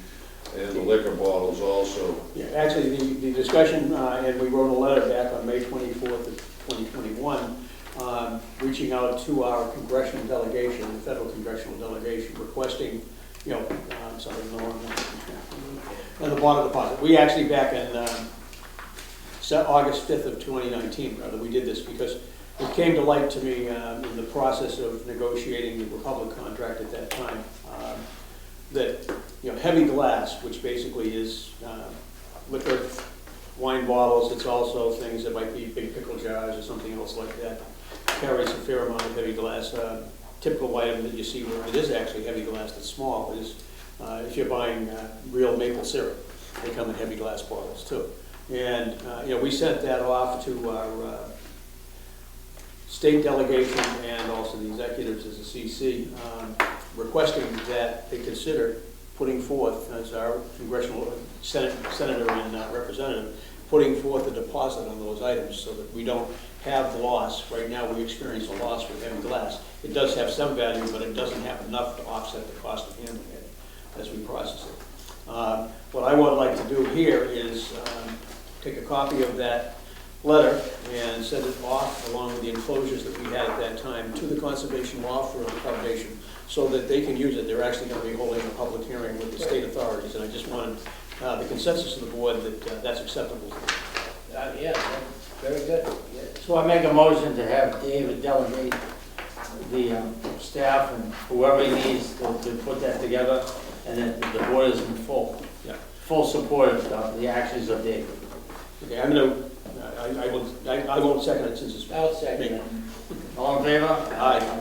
liquor bottles also. Yeah, actually, the discussion, and we wrote a letter back on May 24th of 2021, reaching out to our congressional delegation, the federal congressional delegation, requesting, something along and the bottom deposit. We actually, back in August 5th of 2019, rather, we did this because it came to light to me in the process of negotiating the Republic contract at that time, that heavy glass, which basically is liquor, wine bottles, it's also things that might be big pickle jars or something else like that, carries a fair amount of heavy glass. Typical item that you see where it is actually heavy glass that's small is if you're buying real maple syrup, they come in heavy glass bottles too. And we sent that off to our state delegation and also the executives as a CC, requesting that they consider putting forth, as our congressional senator and representative, putting forth a deposit on those items so that we don't have the loss. Right now, we experience a loss with heavy glass. It does have some value, but it doesn't have enough to offset the cost of handling it as we process it. What I would like to do here is take a copy of that letter and send it off along with the enclosures that we had at that time to the Conservation Law Foundation so that they can use it. They're actually going to be holding a public hearing with the state authorities, and I just wanted the consensus of the board that that's acceptable to them. Yeah, very good. Yeah. So I make a motion to have David delegate the staff and whoever he needs to put that together, and then the board is in full support of the actions of David. Okay, I'm gonna, I won't second it since it's. I'll second it. All in favor? Aye.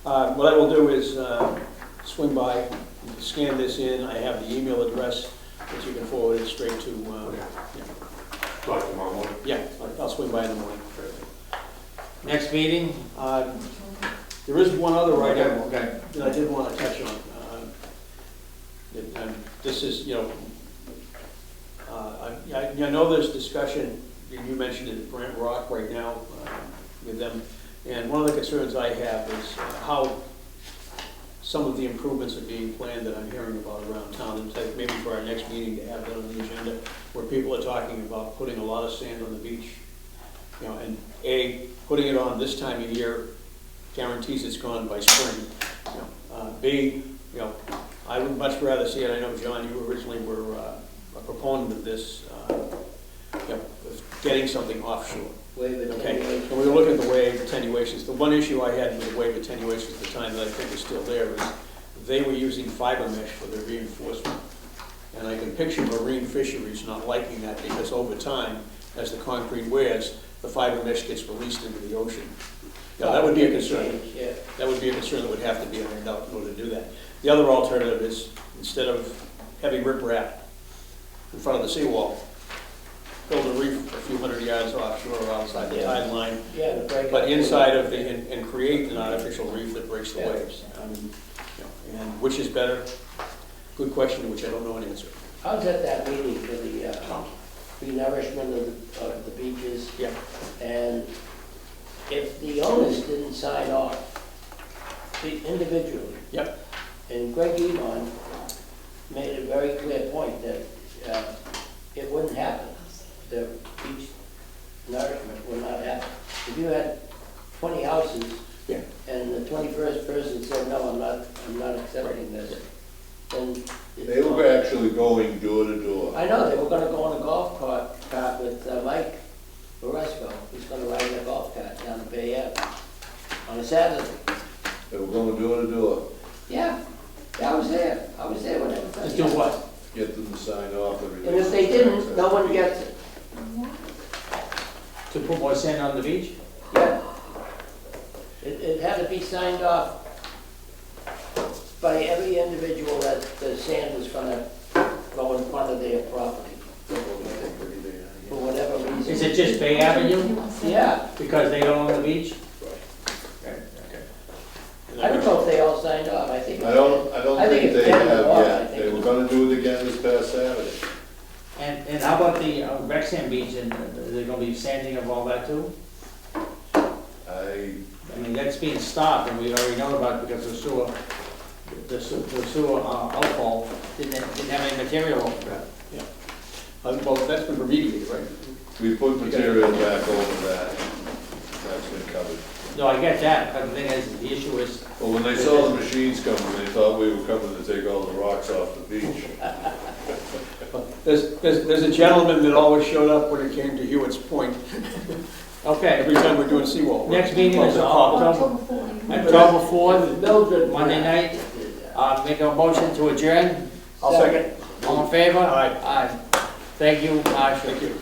What I will do is swing by, scan this in, I have the email address that you can forward it straight to, Like tomorrow morning. yeah, I'll swing by in the morning. Next meeting? There is one other item Okay. that I did want to touch on. This is, I know there's discussion, you mentioned it, Brant Rock right now with them, and one of the concerns I have is how some of the improvements are being planned that I'm hearing about around town, and maybe for our next meeting to have that on the agenda, where people are talking about putting a lot of sand on the beach. And A, putting it on this time of year guarantees it's gone by spring. B, I would much rather see it, I know, John, you originally were a proponent of this, of getting something offshore. Waive Okay, attenuation. and we were looking at the wave attenuations. The one issue I had with the wave attenuations at the time that I think is still there is they were using fiber mesh for their reinforcement. And I can picture marine fisheries not liking that because over time, as the concrete wears, the fiber mesh gets released into the ocean. Now, that would be a concern. Yeah. That would be a concern that would have to be ironed out in order to do that. The other alternative is, instead of having riprap in front of the seawall, build a reef a few hundred yards offshore or outside the tide line, Yeah, to break but up. inside of the, and create an artificial reef that breaks the Yeah. waves. And which is better? Good question, which I don't know an answer. I was at that meeting for the renourishment of the beaches, Yeah. and if the owners didn't sign off individually, Yep. and Greg Evon made a very clear point that it wouldn't happen. The beach nourishment would not happen. If you had 20 houses, Yeah. and the 21st person said, no, I'm not accepting this, then. it's They were gone. actually going door to door. I know, they were gonna go on a golf cart with Mike Boresco, who's gonna ride in a golf cart down the Bay Ave on a Saturday. They were going door to door, Yeah, I was there when it was done. Let's do what? get them to sign off everything. And if they didn't, no one gets it. To put more sand on the beach? Yeah. It had to be signed off by every individual that the sand was gonna go in front of their property, for whatever reason. Is it just Bay Avenue? Yeah, Because they don't own the beach? I don't know if they all signed off, I think. I don't I think think it's they down the have water, I yet. think. They were gonna do it again this past Saturday. And how about the Rexham Beach, and they're gonna be sanding of all that too? I mean, that's being stopped, and we already know about it because the sewer outfall didn't have any material over it. Well, that's been remediated, right? We put material back over that. That's been covered. No, I get that, but the thing is, the issue is, Well, when they saw the machines coming, they thought we were coming to take all the rocks off the beach. There's a gentleman that always showed up when it came to Hewitt's Point, okay, every time we're doing seawall. next meeting is October 14th. October 4th, Mildred. Monday night. Make a motion to adjourn. I'll second. All in favor? Aye. Aye. Thank you, Marshall. Thank you.